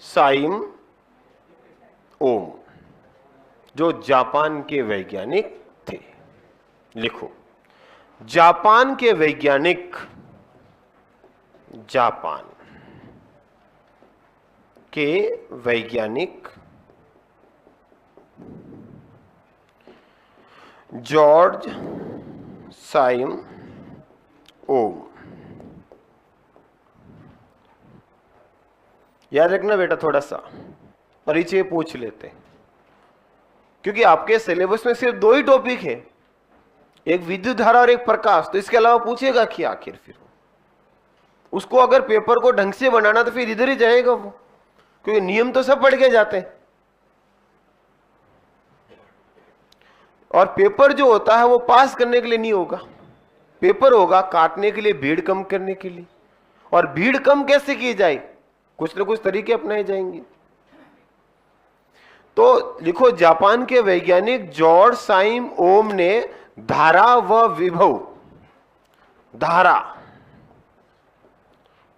साइम ओम, जो जापान के वैज्ञानिक थे। लिखो, जापान के वैज्ञानिक, जापान के वैज्ञानिक जॉर्ज साइम ओम। याद रखना बेटा, थोड़ा सा परिचय पूछ लेते हैं, क्योंकि आपके सिलेबस में सिर्फ दो ही टॉपिक है, एक विद्युत धारा और एक प्रकाश। तो इसके अलावा पूछेगा कि आखिर फिर उसको अगर पेपर को ढंग से बनाना तो फिर इधर ही जाएगा वो, क्योंकि नियम तो सब पढ़ के जाते हैं। और पेपर जो होता है वो पास करने के लिए नहीं होगा, पेपर होगा काटने के लिए, भीड़ कम करने के लिए। और भीड़ कम कैसे की जाए? कुछ न कुछ तरीके अपनाए जाएंगे। तो लिखो, जापान के वैज्ञानिक जॉर्ज साइम ओम ने धारा व विभव, धारा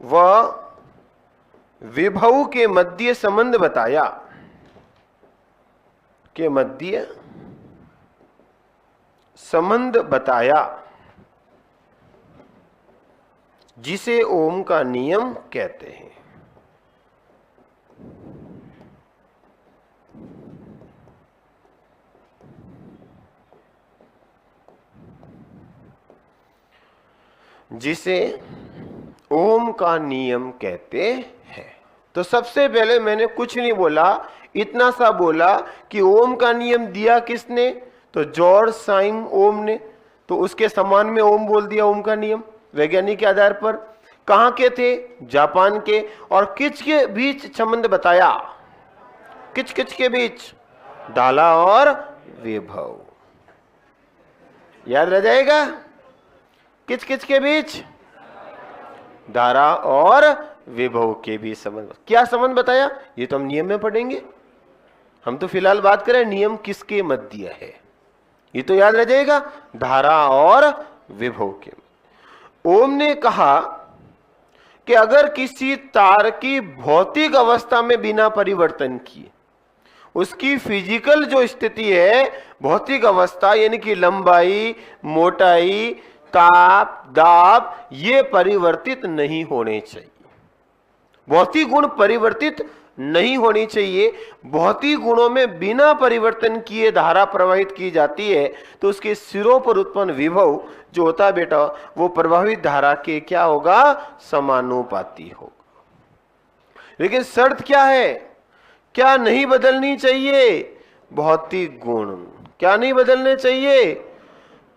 व विभव के मध्य संबंध बताया, के मध्य संबंध बताया, जिसे ओम का नियम कहते हैं। जिसे ओम का नियम कहते हैं। तो सबसे पहले मैंने कुछ नहीं बोला, इतना सा बोला कि ओम का नियम दिया किसने? तो जॉर्ज साइम ओम ने। तो उसके समान में ओम बोल दिया, ओम का नियम वैज्ञानिक के आधार पर। कहां के थे? जापान के। और किच के बीच संबंध बताया, किच किच के बीच? धारा और विभव। याद रह जाएगा, किच किच के बीच? धारा और विभव के बीच संबंध। क्या संबंध बताया? ये तो हम नियम में पढ़ेंगे, हम तो फिलहाल बात करें नियम किसके मध्य है, ये तो याद रह जाएगा, धारा और विभव के। ओम ने कहा कि अगर किसी तार की भौतिक अवस्था में बिना परिवर्तन किए उसकी फिजिकल जो स्थिति है, भौतिक अवस्था यानी कि लंबाई, मोटाई, ताप, दाब, ये परिवर्तित नहीं होने चाहिए। भौतिक गुण परिवर्तित नहीं होनी चाहिए। भौतिक गुणों में बिना परिवर्तन किए धारा प्रवाहित की जाती है तो उसके सिरों पर उत्पन्न विभव जो होता है बेटा, वो प्रभावित धारा के क्या होगा? समानुपाती होगा। लेकिन शर्त क्या है, क्या नहीं बदलनी चाहिए? भौतिक गुण। क्या नहीं बदलने चाहिए?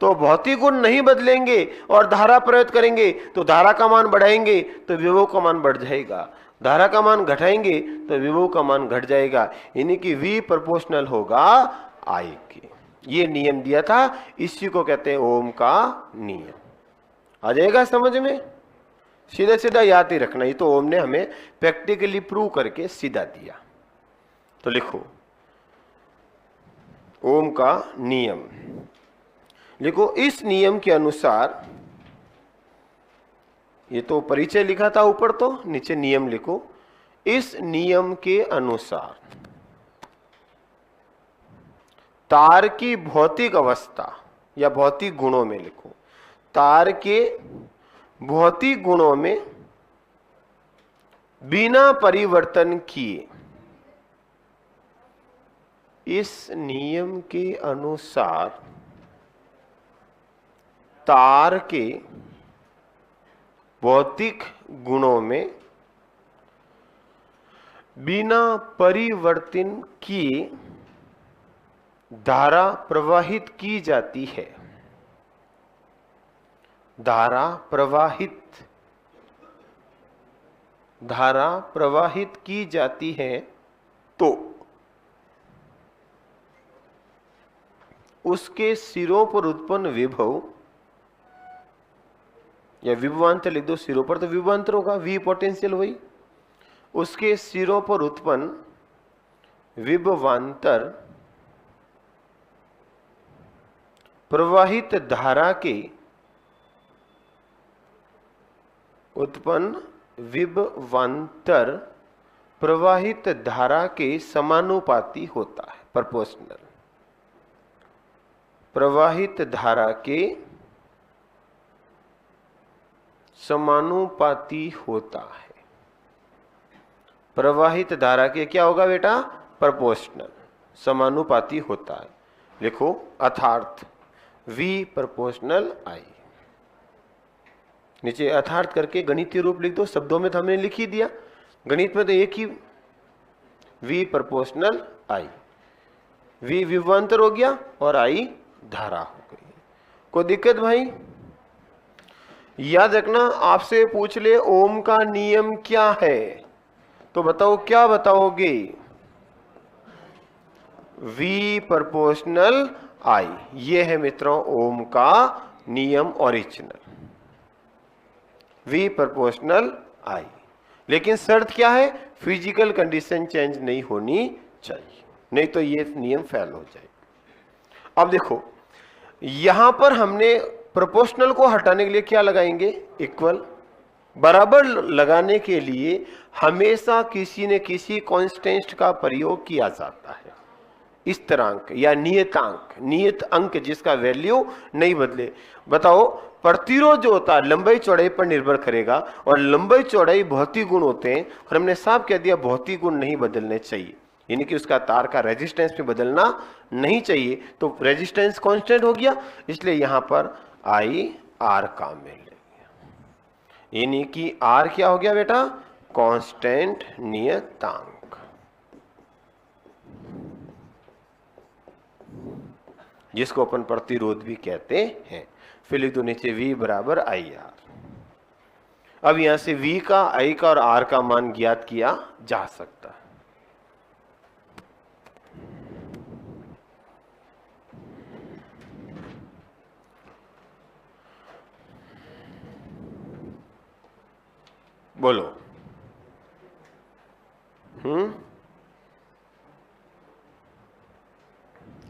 तो भौतिक गुण नहीं बदलेंगे और धारा प्रयोग करेंगे तो धारा का मान बढ़ाएंगे तो विभव का मान बढ़ जाएगा, धारा का मान घटाएंगे तो विभव का मान घट जाएगा, यानी कि V प्रोपोर्शनल होगा I के। ये नियम दिया था, इसी को कहते हैं ओम का नियम। आ जाएगा समझ में? सीधा सीधा याद ही रखना, ये तो ओम ने हमें प्रैक्टिकली प्रूव करके सीधा दिया। तो लिखो ओम का नियम, लिखो इस नियम के अनुसार, ये तो परिचय लिखा था ऊपर, तो नीचे नियम लिखो। इस नियम के अनुसार तार की भौतिक अवस्था या भौतिक गुणों में, लिखो तार के भौतिक गुणों में बिना परिवर्तन किए, इस नियम के अनुसार तार के भौतिक गुणों में बिना परिवर्तन किए धारा प्रवाहित की जाती है। धारा प्रवाहित की जाती है तो उसके सिरों पर उत्पन्न विभव, या विभवांतर लिख दो, सिरों पर तो विभवांतर होगा, वी पोटेंशियल वही, उसके सिरों पर उत्पन्न विभवांतर प्रवाहित धारा के उत्पन्न विभवांतर प्रवाहित धारा के समानुपाती होता है, प्रोपोर्शनल। प्रवाहित धारा के समानुपाती होता है। प्रवाहित धारा के क्या होगा बेटा? प्रोपोर्शनल, समानुपाती होता है। लिखो अर्थात V प्रोपोर्शनल I। नीचे अर्थात करके गणितीय रूप लिख दो, शब्दों में तो हमने लिख ही दिया, गणित में तो एक ही V प्रोपोर्शनल I। V विभवांतर हो गया और I धारा हो गई। कोई दिक्कत भाई? याद रखना, आपसे पूछ ले ओम का नियम क्या है तो बताओ, क्या बताओगे? V प्रोपोर्शनल I, ये है मित्रों ओम का नियम ओरिजिनल, V प्रोपोर्शनल I। लेकिन शर्त क्या है? फिजिकल कंडीशन चेंज नहीं होनी चाहिए, नहीं तो ये नियम फेल हो जाए। अब देखो यहां पर हमने प्रोपोर्शनल को हटाने के लिए क्या लगाएंगे? इक्वल। बराबर लगाने के लिए हमेशा किसी न किसी कांस्टेंट का प्रयोग किया जाता है, स्थिरांक या नियतांक, नियत अंक जिसका वैल्यू नहीं बदले। बताओ प्रतिरोध जो होता है लंबाई चौड़ाई पर निर्भर करेगा, और लंबाई चौड़ाई भौतिक गुण होते हैं, और हमने साफ कह दिया भौतिक गुण नहीं बदलने चाहिए, यानी कि उसका तार का रेजिस्टेंस भी बदलना नहीं चाहिए। तो रेजिस्टेंस कांस्टेंट हो गया, इसलिए यहां पर I R का मिल गया, यानी कि R क्या हो गया बेटा? कांस्टेंट नियतांक, जिसको अपन प्रतिरोध भी कहते हैं। फिर लिख दो नीचे V बराबर IR। अब यहां से V का, I का और R का मान ज्ञात किया जा सकता है। बोलो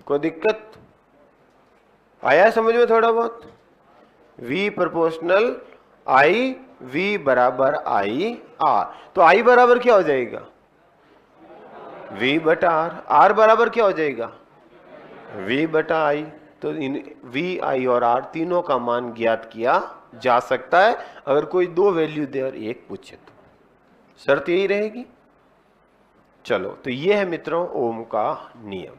कोई दिक्कत आया समझ में थोड़ा बहुत? V प्रोपोर्शनल I, V बराबर I R, तो I बराबर क्या हो जाएगा? V बटा R। R बराबर क्या हो जाएगा? V बटा I। तो इन V, I और R तीनों का मान ज्ञात किया जा सकता है, अगर कोई दो वैल्यू दे और एक पूछे तो। शर्त यही रहेगी। चलो, तो ये है मित्रों ओम का नियम।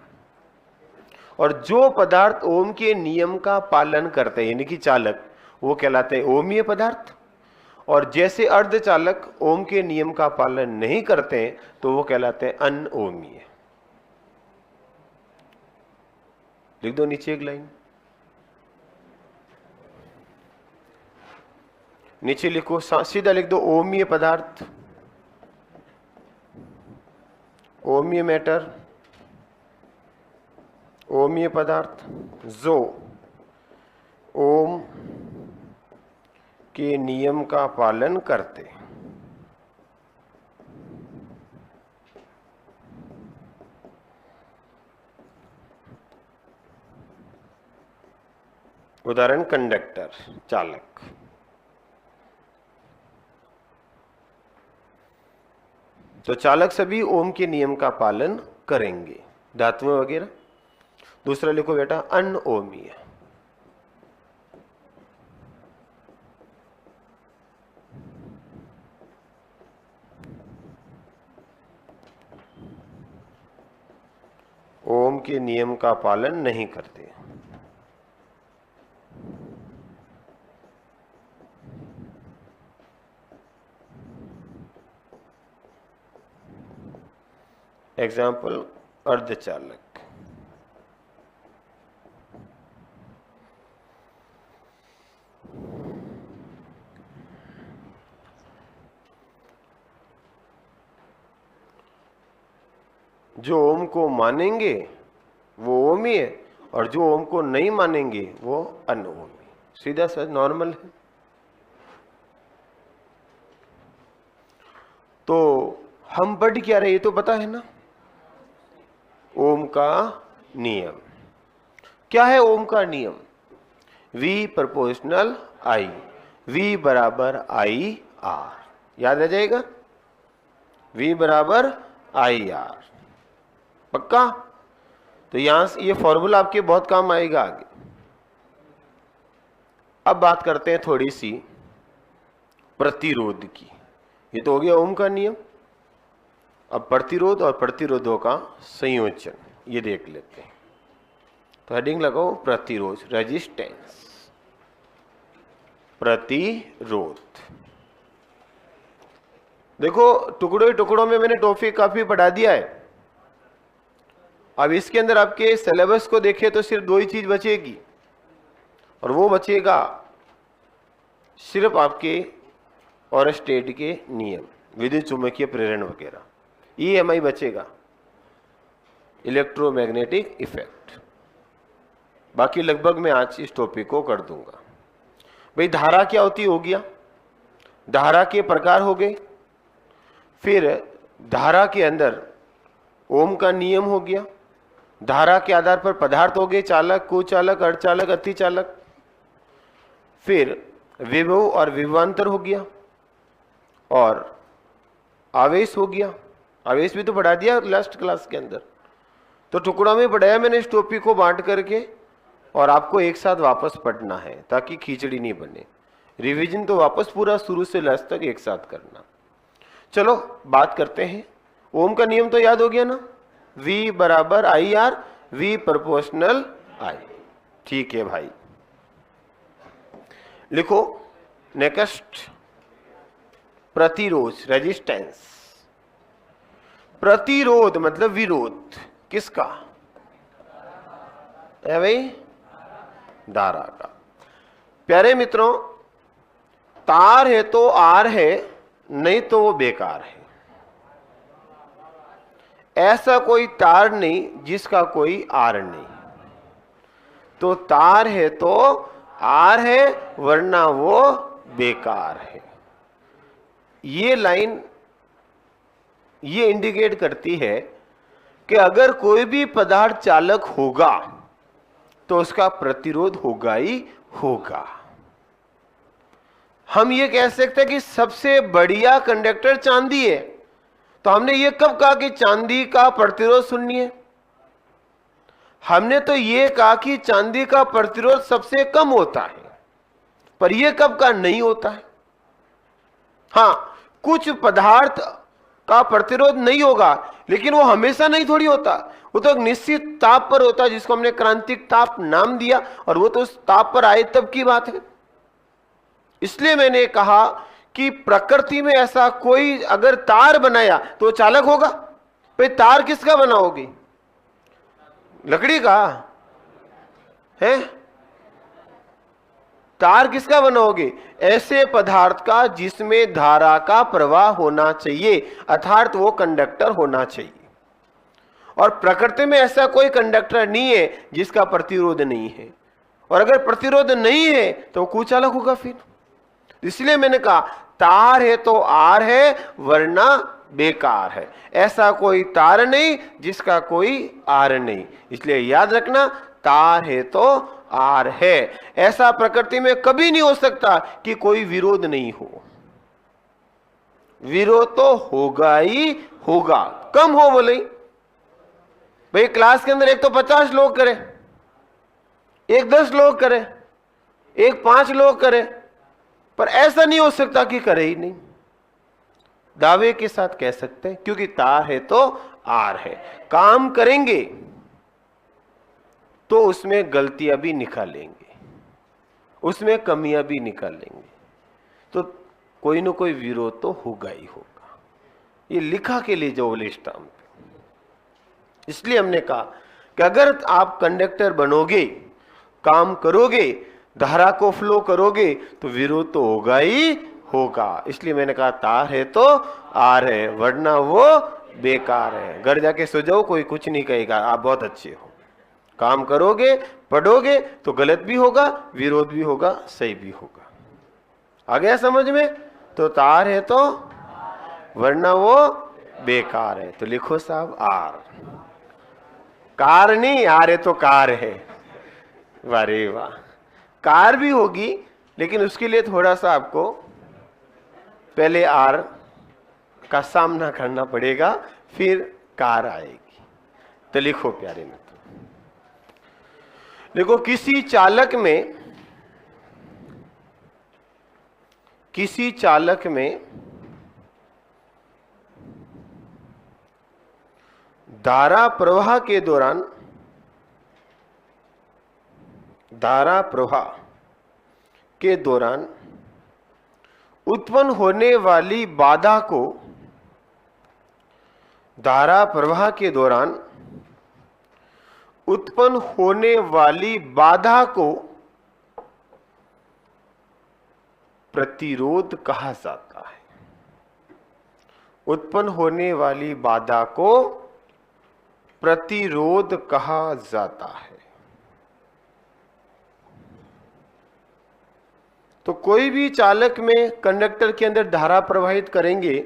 और जो पदार्थ ओम के नियम का पालन करते हैं, यानी कि चालक, वो कहलाते हैं ओमीय पदार्थ। और जैसे अर्धचालक ओम के नियम का पालन नहीं करते हैं तो वो कहलाते हैं अनओमीय। लिख दो नीचे एक लाइन, नीचे लिखो, सीधा लिख दो ओमीय पदार्थ, ओमीय मैटर, ओमीय पदार्थ जो ओम के नियम का पालन करते। उदाहरण कंडक्टर, चालक। तो चालक सभी ओम के नियम का पालन करेंगे, धातुएं वगैरह। दूसरा लिखो बेटा अनओमीय। ओम के नियम का पालन नहीं करते। एग्जाम्पल अर्धचालक। जो ओम को मानेंगे वो ओमी है और जो ओम को नहीं मानेंगे वो अनओमी। सीधा सा नॉर्मल है। तो हम पढ़ क्या रहे ये तो पता है ना, ओम का नियम। क्या है ओम का नियम? V प्रोपोर्शनल I, V बराबर I R, याद आ जाएगा, V बराबर I R, पक्का? तो यहां से ये फॉर्मूला आपके बहुत काम आएगा आगे। अब बात करते हैं थोड़ी सी प्रतिरोध की। ये तो हो गया ओम का नियम। अब प्रतिरोध और प्रतिरोधों का संयोजन ये देख लेते हैं। तो हेडिंग लगाओ प्रतिरोध, रेजिस्टेंस, प्रतिरोध। देखो टुकड़ों टुकड़ों में मैंने टॉपिक काफी पढ़ा दिया है। अब इसके अंदर आपके सिलेबस को देखें तो सिर्फ दो ही चीज बचेगी और वो बचेगा सिर्फ आपके और स्टेट के नियम, विद्युत चुंबकीय प्रेरण वगैरह, EMI बचेगा, इलेक्ट्रोमैग्नेटिक इफेक्ट। बाकी लगभग मैं आज इस टॉपिक को कर दूंगा। भाई धारा क्या होती हो गया, धारा के प्रकार हो गए, फिर धारा के अंदर ओम का नियम हो गया, धारा के आधार पर पदार्थ हो गए, चालक, कुचालक, अर्धचालक, अतिचालक, फिर विभव और विभवांतर हो गया और आवेश हो गया। आवेश भी तो पढ़ा दिया लास्ट क्लास के अंदर। तो टुकड़ा में पढ़ाया मैंने इस टॉपिक को बांट करके, और आपको एक साथ वापस पढ़ना है ताकि खिचड़ी नहीं बने। रिवीजन तो वापस पूरा शुरू से लास्ट तक एक साथ करना। चलो बात करते हैं। ओम का नियम तो याद हो गया ना, V बराबर I R, V proportional I। ठीक है भाई, लिखो नेक्स्ट प्रतिरोध, रेजिस्टेंस। प्रतिरोध मतलब विरोध किसका है भाई? धारा का। प्यारे मित्रों, तार है तो आर है, नहीं तो वो बेकार है। ऐसा कोई तार नहीं जिसका कोई आर नहीं। तो तार है तो आर है, वरना वो बेकार है। ये लाइन ये इंडिकेट करती है कि अगर कोई भी पदार्थ चालक होगा तो उसका प्रतिरोध होगा ही होगा। हम ये कह सकते हैं कि सबसे बढ़िया कंडक्टर चांदी है, तो हमने ये कब कहा कि चांदी का प्रतिरोध शून्य है? हमने तो ये कहा कि चांदी का प्रतिरोध सबसे कम होता है, पर यह कब का नहीं होता है। हां, कुछ पदार्थ का प्रतिरोध नहीं होगा, लेकिन वो हमेशा नहीं थोड़ी होता। वो तो एक निश्चित ताप पर होता है जिसको हमने क्रांतिक ताप नाम दिया, और वो तो उस ताप पर आए तब की बात है। इसलिए मैंने कहा कि प्रकृति में ऐसा कोई अगर तार बनाया तो चालक होगा। भाई तार किसका बना होगी? लकड़ी का है? तार किसका बना होगी? ऐसे पदार्थ का जिसमें धारा का प्रवाह होना चाहिए, अर्थात वो कंडक्टर होना चाहिए। और प्रकृति में ऐसा कोई कंडक्टर नहीं है जिसका प्रतिरोध नहीं है, और अगर प्रतिरोध नहीं है तो कुचालक होगा फिर। इसलिए मैंने कहा तार है तो आर है, वरना बेकार है। ऐसा कोई तार नहीं जिसका कोई आर नहीं। इसलिए याद रखना, तार है तो आर है। ऐसा प्रकृति में कभी नहीं हो सकता कि कोई विरोध नहीं हो। विरोध तो होगा ही होगा, कम हो बोले। भाई क्लास के अंदर एक तो 50 लोग करे, एक 10 लोग करे, एक 5 लोग करे, पर ऐसा नहीं हो सकता कि करे ही नहीं। दावे के साथ कह सकते हैं, क्योंकि तार है तो आर है। काम करेंगे तो उसमें गलतियां भी निकालेंगे, उसमें कमियां भी निकालेंगे, तो कोई ना कोई विरोध तो होगा ही होगा। ये लिखा के लिए जो स्टाम्प। इसलिए हमने कहा कि अगर आप कंडक्टर बनोगे, काम करोगे, धारा को फ्लो करोगे, तो विरोध तो होगा ही होगा। इसलिए मैंने कहा तार है तो आर है, वरना वो बेकार है। घर जाके सो जाओ, कोई कुछ नहीं कहेगा, आप बहुत अच्छे हो। काम करोगे, पढ़ोगे तो गलत भी होगा, विरोध भी होगा, सही भी होगा। आ गया समझ में? तो तार है तो, वरना वो बेकार है। तो लिखो साहब आर। कार नहीं, आर है तो कार है। वारे वाह। कार भी होगी, लेकिन उसके लिए थोड़ा सा आपको पहले आर का सामना करना पड़ेगा, फिर कार आएगी। तो लिखो प्यारे मित्र, देखो किसी चालक में धारा प्रवाह के दौरान उत्पन्न होने वाली बाधा को धारा प्रवाह के दौरान उत्पन्न होने वाली बाधा को प्रतिरोध कहा जाता है। उत्पन्न होने वाली बाधा को प्रतिरोध कहा जाता है। तो कोई भी चालक में कंडक्टर के अंदर धारा प्रवाहित करेंगे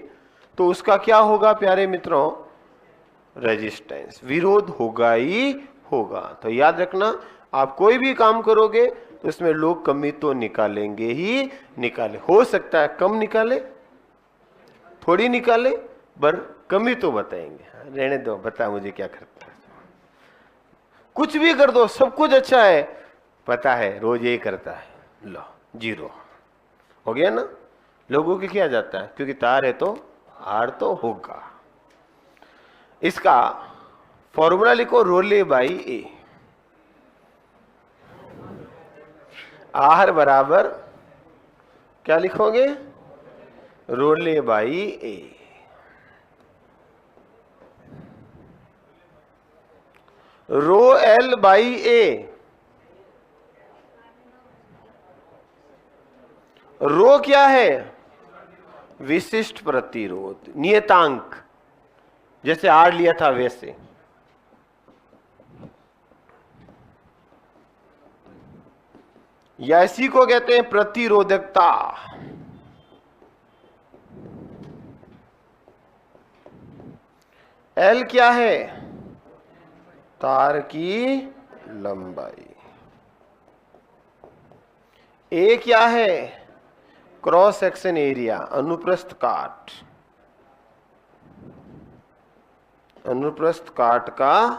तो उसका क्या होगा प्यारे मित्रों? रेजिस्टेंस, विरोध होगा ही होगा। तो याद रखना, आप कोई भी काम करोगे तो इसमें लोग कमी तो निकालेंगे ही निकाले। हो सकता है कम निकाले, थोड़ी निकाले, पर कमी तो बताएंगे। रहने दो, बता मुझे क्या करता है। कुछ भी कर दो, सब कुछ अच्छा है, पता है रोज यही करता है, लो जीरो हो गया ना। लोगों के क्या जाता है, क्योंकि तार है तो आर तो होगा। इसका फॉर्मूला लिखो, रोले बाई ए। आर बराबर क्या लिखोगे? Rho l by a. Rho l by a. Rho क्या है? विशिष्ट प्रतिरोध, नियतांक, जैसे आर लिया था वैसे। या इसी को कहते हैं प्रतिरोधकता। एल क्या है? तार की लंबाई। ए क्या है? क्रॉस सेक्शन एरिया, अनुप्रस्थ काट। अनुप्रस्थ काट का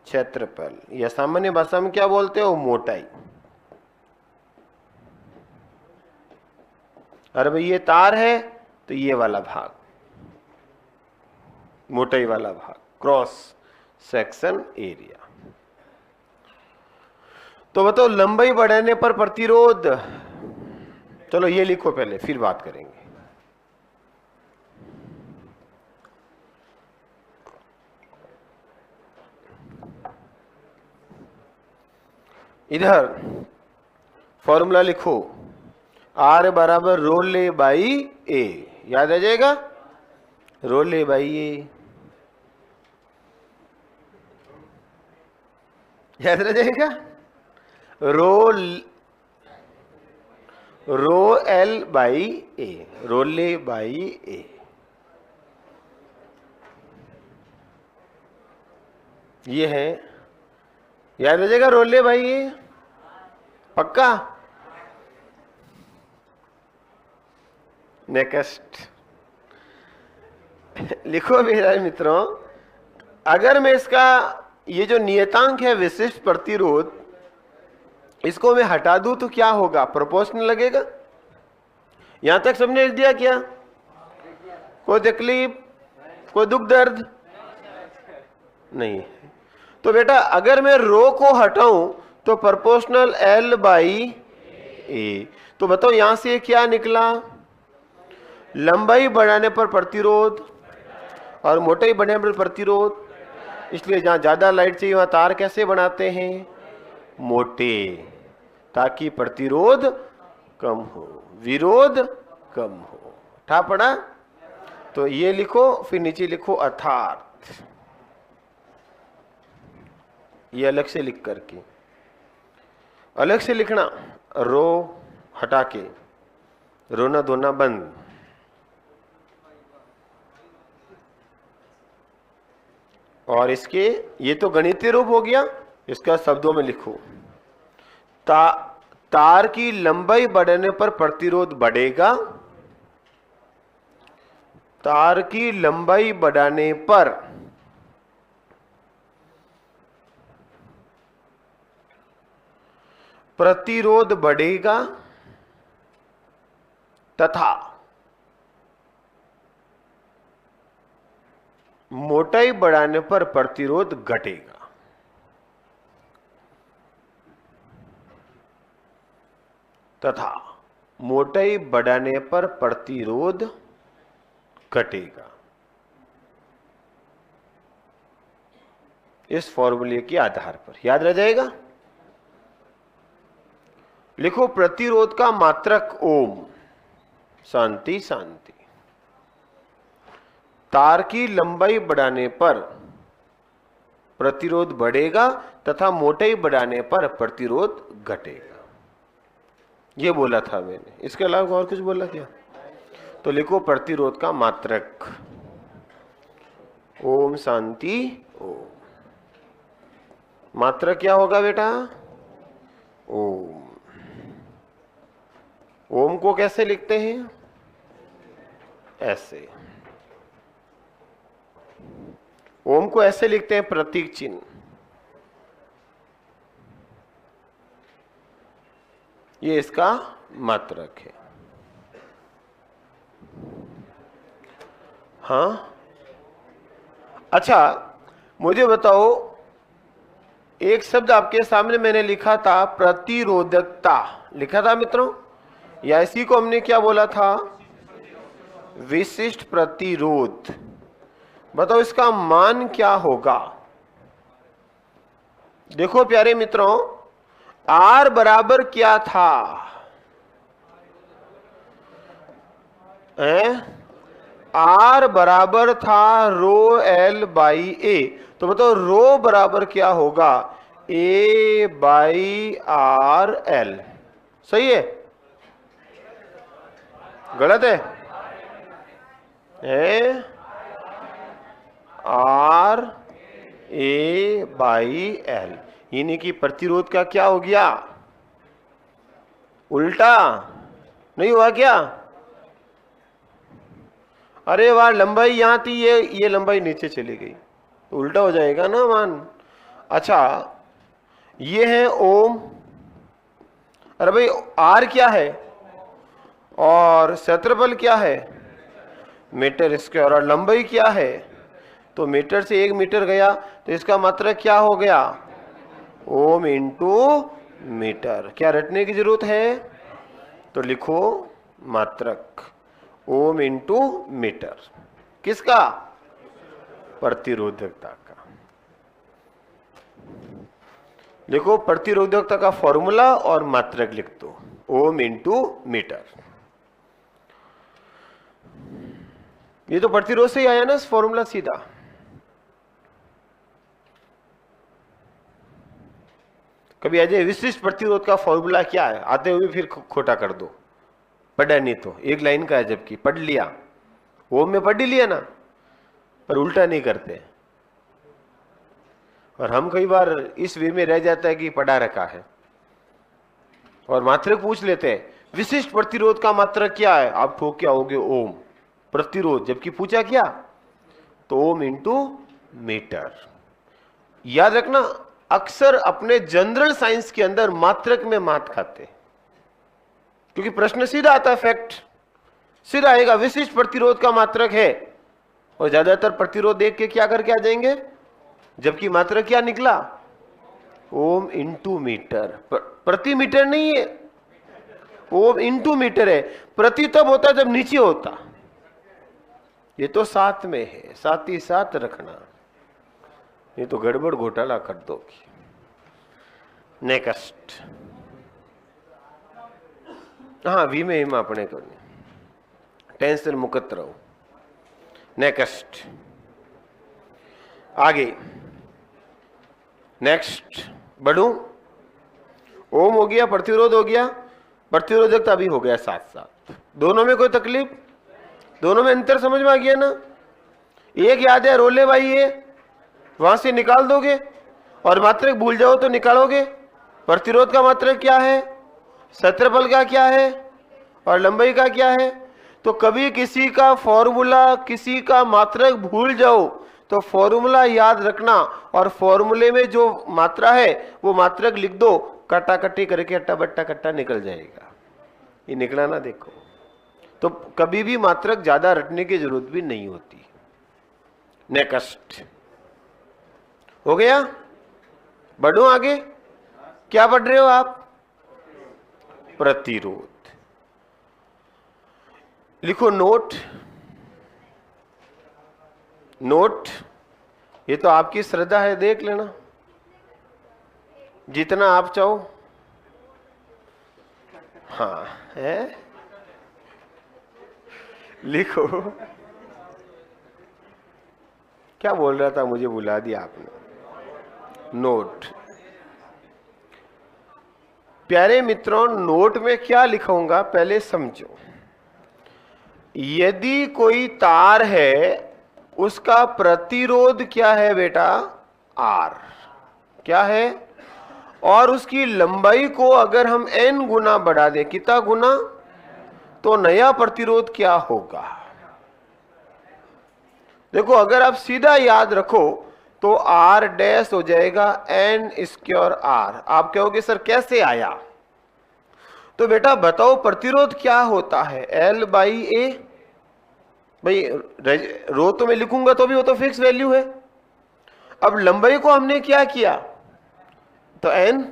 क्षेत्रफल, या सामान्य भाषा में क्या बोलते हो? मोटाई। अरे भाई ये तार है तो ये वाला भाग, मोटाई वाला भाग, क्रॉस सेक्शन एरिया। तो बताओ लंबाई बढ़ाने पर प्रतिरोध चलो ये लिखो पहले, फिर बात करेंगे। इधर फॉर्मूला लिखो, R बराबर रो ले बाई ए, याद आ जाएगा, रो ले बाई ए, याद रह जाएगा, rho l by a, rho l by a. ये है, याद रह जाएगा, रोले बाई ए, पक्का। नेक्स्ट लिखो मेरे मित्रों, अगर मैं इसका ये जो नियतांक है विशिष्ट प्रतिरोध, इसको मैं हटा दूं तो क्या होगा, प्रोपोर्शनल लगेगा। यहां तक सबने लिख दिया क्या? कोई तकलीफ, कोई दुख दर्द नहीं। तो बेटा अगर मैं रो को हटाऊं तो प्रोपोर्शनल एल बाई ए। तो बताओ यहां से क्या निकला, लंबाई बढ़ाने पर प्रतिरोध और मोटाई बढ़ाने पर प्रतिरोध। इसलिए जहां ज्यादा लाइट चाहिए वहां तार कैसे बनाते हैं, मोटे, ताकि प्रतिरोध कम हो, विरोध कम हो। ठा पड़ा? तो ये लिखो, फिर नीचे लिखो अर्थात, ये अलग से लिख करके, अलग से लिखना, रो हटा के, रोना धोना बंद। और इसके, ये तो गणितीय रूप हो गया, इसका शब्दों में लिखो, तार की लंबाई बढ़ने पर प्रतिरोध बढ़ेगा, तार की लंबाई बढ़ाने पर प्रतिरोध बढ़ेगा तथा मोटाई बढ़ाने पर प्रतिरोध घटेगा। तथा मोटाई बढ़ाने पर प्रतिरोध घटेगा। इस फॉर्मूले के आधार पर याद रह जाएगा। लिखो प्रतिरोध का मात्रक ओम, शांति शांति। तार की लंबाई बढ़ाने पर प्रतिरोध बढ़ेगा तथा मोटाई बढ़ाने पर प्रतिरोध घटेगा। ये बोला था मैंने, इसके अलावा और कुछ बोला क्या? तो लिखो प्रतिरोध का मात्रक ओम शांति ओम। मात्रक क्या होगा बेटा? ओम। ओम को कैसे लिखते हैं? ऐसे। ओम को ऐसे लिखते हैं, प्रतीक चिन्ह। ये इसका मात्रक है। हाँ, अच्छा मुझे बताओ, एक शब्द आपके सामने मैंने लिखा था प्रतिरोधकता, लिखा था मित्रों, या इसी को हमने क्या बोला था? विशिष्ट प्रतिरोध। बताओ इसका मान क्या होगा? देखो प्यारे मित्रों, R बराबर क्या था? R बराबर था रो एल बाई ए। तो बताओ रो बराबर क्या होगा? ए बाई आर एल। सही है? गलत है? आर ए बाई एल, यानी कि प्रतिरोध का क्या हो गया? उल्टा नहीं हुआ क्या? अरे वाह, लंबाई यहां थी, ये लंबाई नीचे चली गई, तो उल्टा हो जाएगा ना मान। अच्छा ये है ओम। अरे भाई आर क्या है और क्षेत्रफल क्या है? Metre square. और लंबाई क्या है? तो मीटर से 1 मीटर गया, तो इसका मात्रक क्या हो गया? Ohm into metre. क्या रटने की जरूरत है? तो लिखो मात्रक, ओम इंटू मीटर। किसका? प्रतिरोधकता का। लिखो प्रतिरोधकता का फॉर्मूला और मात्रक लिख दो, ओम इंटू मीटर। ये तो प्रतिरोध से ही आया ना फॉर्मूला सीधा। कभी अजय विशिष्ट प्रतिरोध का फॉर्मूला क्या है आते हुए फिर खोटा कर दो, पढ़ा नहीं तो एक लाइन का है, जबकि पढ़ लिया, ओम में पढ़ ही लिया ना, पर उल्टा नहीं करते। और हम कई बार इस वे में रह जाता है कि पढ़ा रखा है और मात्रक पूछ लेते हैं, विशिष्ट प्रतिरोध का मात्रक क्या है, आप ठोक क्या होगे ओम प्रतिरोध, जबकि पूछा क्या, तो ओम इंटू मीटर। याद रखना, अक्सर अपने जनरल साइंस के अंदर मात्रक में मात खाते, क्योंकि प्रश्न सीधा आता है, फैक्ट सीधा आएगा, विशिष्ट प्रतिरोध का मात्रक है, और ज्यादातर प्रतिरोध देख के क्या करके आ जाएंगे, जबकि मात्रक क्या निकला, ओम इंटू मीटर। प्रति मीटर नहीं है, ओम इंटू मीटर है। प्रति तब होता जब नीचे होता, ये तो साथ में है, साथ ही साथ रखना, ये तो गड़बड़ घोटाला कर दोगी। नेक्स्ट, हाँ वी में हिम अपने करनी, टेंशन मुक्त रहो। नेक्स्ट, आगे नेक्स्ट बढ़ू, ओम हो गया, प्रतिरोध हो गया, प्रतिरोधकता भी हो गया साथ साथ। दोनों में कोई तकलीफ, दोनों में अंतर समझ में आ गया ना। एक याद है रोले भाई, ये वहां से निकाल दोगे, और मात्रक भूल जाओ तो निकालोगे। प्रतिरोध का मात्रक क्या है, क्षेत्रफल का क्या है, और लंबाई का क्या है। तो कभी किसी का फॉर्मूला, किसी का मात्रक भूल जाओ तो फॉर्मूला याद रखना, और फॉर्मूले में जो मात्रा है वो मात्रक लिख दो, कटाकटी करके अट्टा बट्टा कट्टा निकल जाएगा। ये निकला ना, देखो, तो कभी भी मात्रक ज्यादा रटने की जरूरत भी नहीं होती। नेक्स्ट हो गया, बढ़ो आगे। क्या पढ़ रहे हो आप, प्रतिरोध। लिखो नोट, नोट, ये तो आपकी श्रद्धा है, देख लेना जितना आप चाहो। हाँ है, लिखो। क्या बोल रहा था, मुझे बुला दिया आपने। नोट, प्यारे मित्रों, नोट में क्या लिखूंगा पहले समझो। यदि कोई तार है, उसका प्रतिरोध क्या है बेटा, आर, क्या है, और उसकी लंबाई को अगर हम n गुना बढ़ा दें, कितना गुना, तो नया प्रतिरोध क्या होगा। देखो, अगर आप सीधा याद रखो तो आर डैश हो जाएगा n स्क्वायर आर। आप कहोगे सर कैसे आया, तो बेटा बताओ प्रतिरोध क्या होता है, L बाई ए। भाई रो तो मैं लिखूंगा तो भी वो तो फिक्स वैल्यू है। अब लंबाई को हमने क्या किया, तो n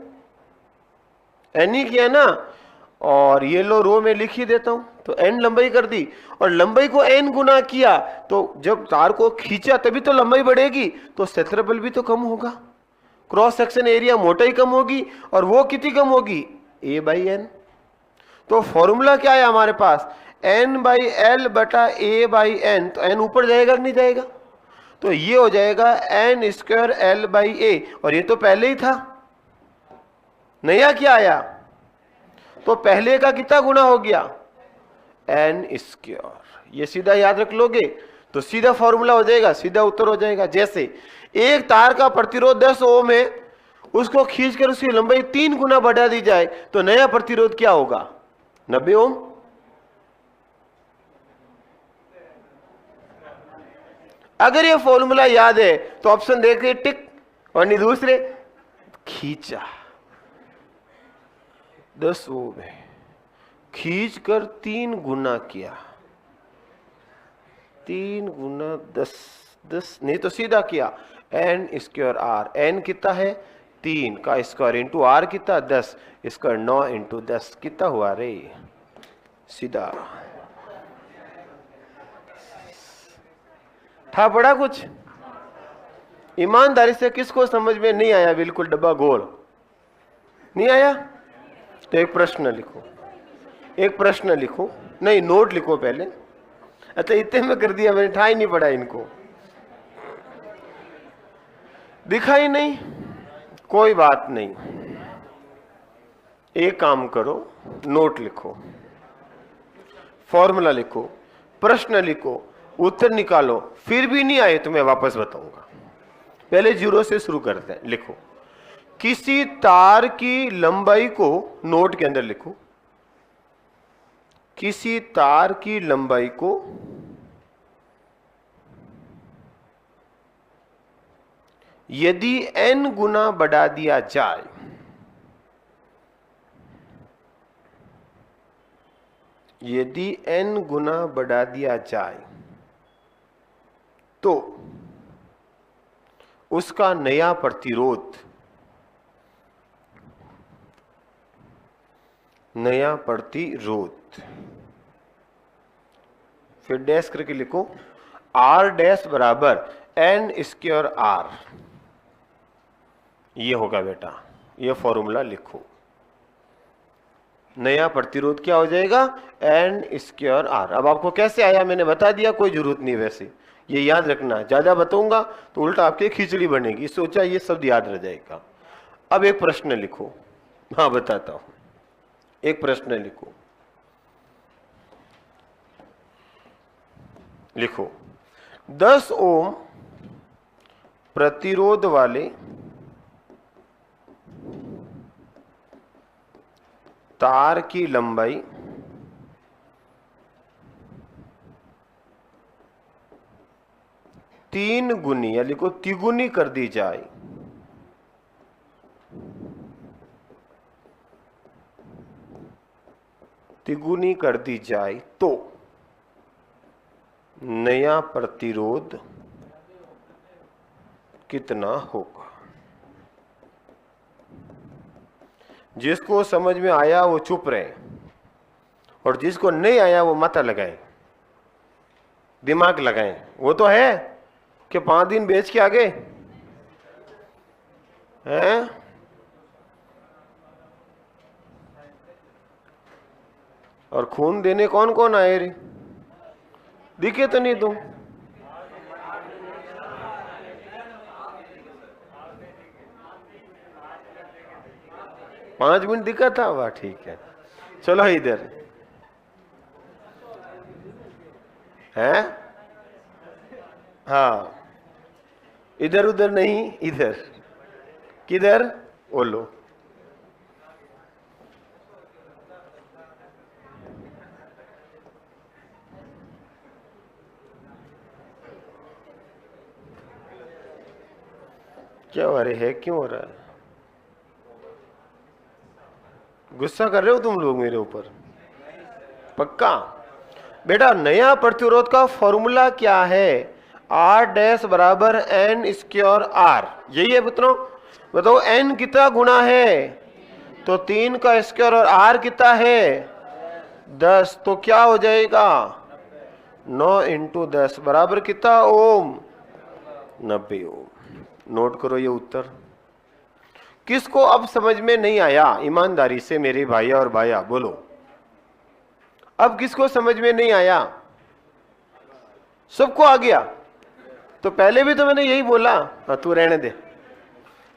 ही किया ना, और ये लो रो में लिख ही देता हूं, तो n लंबाई कर दी, और लंबाई को n गुना किया, तो जब तार को खींचा तभी तो लंबाई बढ़ेगी, तो क्षेत्रफल भी तो कम होगा, क्रॉस सेक्शन एरिया मोटाई कम होगी, और वो कितनी कम होगी, a बाई एन। तो फॉर्मूला क्या है हमारे पास, n बाई एल बटा a बाई एन। तो n ऊपर जाएगा कि नहीं जाएगा, तो ये हो जाएगा n स्क्वायर एल बाई ए, और ये तो पहले ही था, नया क्या आया, तो पहले का कितना गुना हो गया, n स्क्वायर। ये सीधा याद रख लोगे तो सीधा फॉर्मूला हो जाएगा, सीधा उत्तर हो जाएगा। जैसे एक तार का प्रतिरोध 10 ओम है, उसको खींचकर उसकी लंबाई 3 गुना बढ़ा दी जाए तो नया प्रतिरोध क्या होगा, 90 ओम। अगर ये फॉर्मूला याद है तो ऑप्शन देख टिक, और नहीं दूसरे खींचा 10 ओम है, खींच कर 3 गुना किया, 3 गुना 10 नहीं तो सीधा किया n स्क्वायर आर। n कितना है, 3 का स्क्वायर इंटू आर कितना 10, इसका 9 इंटू 10 कितना हुआ रे, सीधा था पड़ा कुछ? ईमानदारी से किसको समझ में नहीं आया? बिल्कुल डब्बा गोल नहीं आया तो एक प्रश्न लिखो, एक प्रश्न लिखो, नहीं नोट लिखो पहले। अच्छा इतने में कर दिया मैंने, ठा ही नहीं पड़ा इनको, दिखा ही नहीं, कोई बात नहीं। एक काम करो, नोट लिखो, फॉर्मूला लिखो, प्रश्न लिखो, उत्तर निकालो, फिर भी नहीं आए तो मैं वापस बताऊंगा। पहले जीरो से शुरू करते हैं। लिखो, किसी तार की लंबाई को, नोट के अंदर लिखो, किसी तार की लंबाई को यदि n गुना बढ़ा दिया जाए यदि n गुना बढ़ा दिया जाए तो उसका नया प्रतिरोध, नया प्रतिरोध, फिर डैश करके लिखो, r डैश बराबर n स्क्वायर r, ये होगा बेटा, ये फॉर्मूला लिखो। नया प्रतिरोध क्या हो जाएगा? n square r। अब आपको कैसे आया मैंने बता दिया, कोई जरूरत नहीं, वैसे ये याद रखना, ज्यादा बताऊंगा तो उल्टा आपके खिचड़ी बनेगी, सोचा ये शब्द याद रह जाएगा। अब एक प्रश्न लिखो, हाँ बताता हूं, एक प्रश्न लिखो, लिखो 10 ओम प्रतिरोध वाले तार की लंबाई 3 गुनी, या लिखो तिगुनी कर दी जाए, तिगुनी कर दी जाए तो नया प्रतिरोध कितना होगा? जिसको समझ में आया वो चुप रहे, और जिसको नहीं आया वो माथा लगाए, दिमाग लगाए। वो तो है कि 5 दिन बेच के आ गए हैं, और खून देने कौन कौन आए रे? दिखे तो नहीं तुम? पांच मिनट दिखा था, वाह ठीक है। चलो इधर है, हाँ इधर उधर नहीं, इधर किधर बोलो। क्या हो रहा है, क्यों हो रहा है? गुस्सा कर रहे हो तुम लोग मेरे ऊपर? पक्का बेटा, नया प्रतिरोध का फॉर्मूला क्या है? R डैश बराबर n स्क्वायर R, यही है पुत्रों। बताओ n कितना गुना है? तो 3 का स्क्वायर, और R कितना है? 10, तो क्या हो जाएगा? 9 इंटू 10 बराबर कितना ओम? 90 ओम। नोट करो ये उत्तर। किसको अब समझ में नहीं आया? ईमानदारी से मेरे भाई और भाया बोलो, अब किसको समझ में नहीं आया? सबको आ गया? तो पहले भी तो मैंने यही बोला, हाँ तू रहने दे,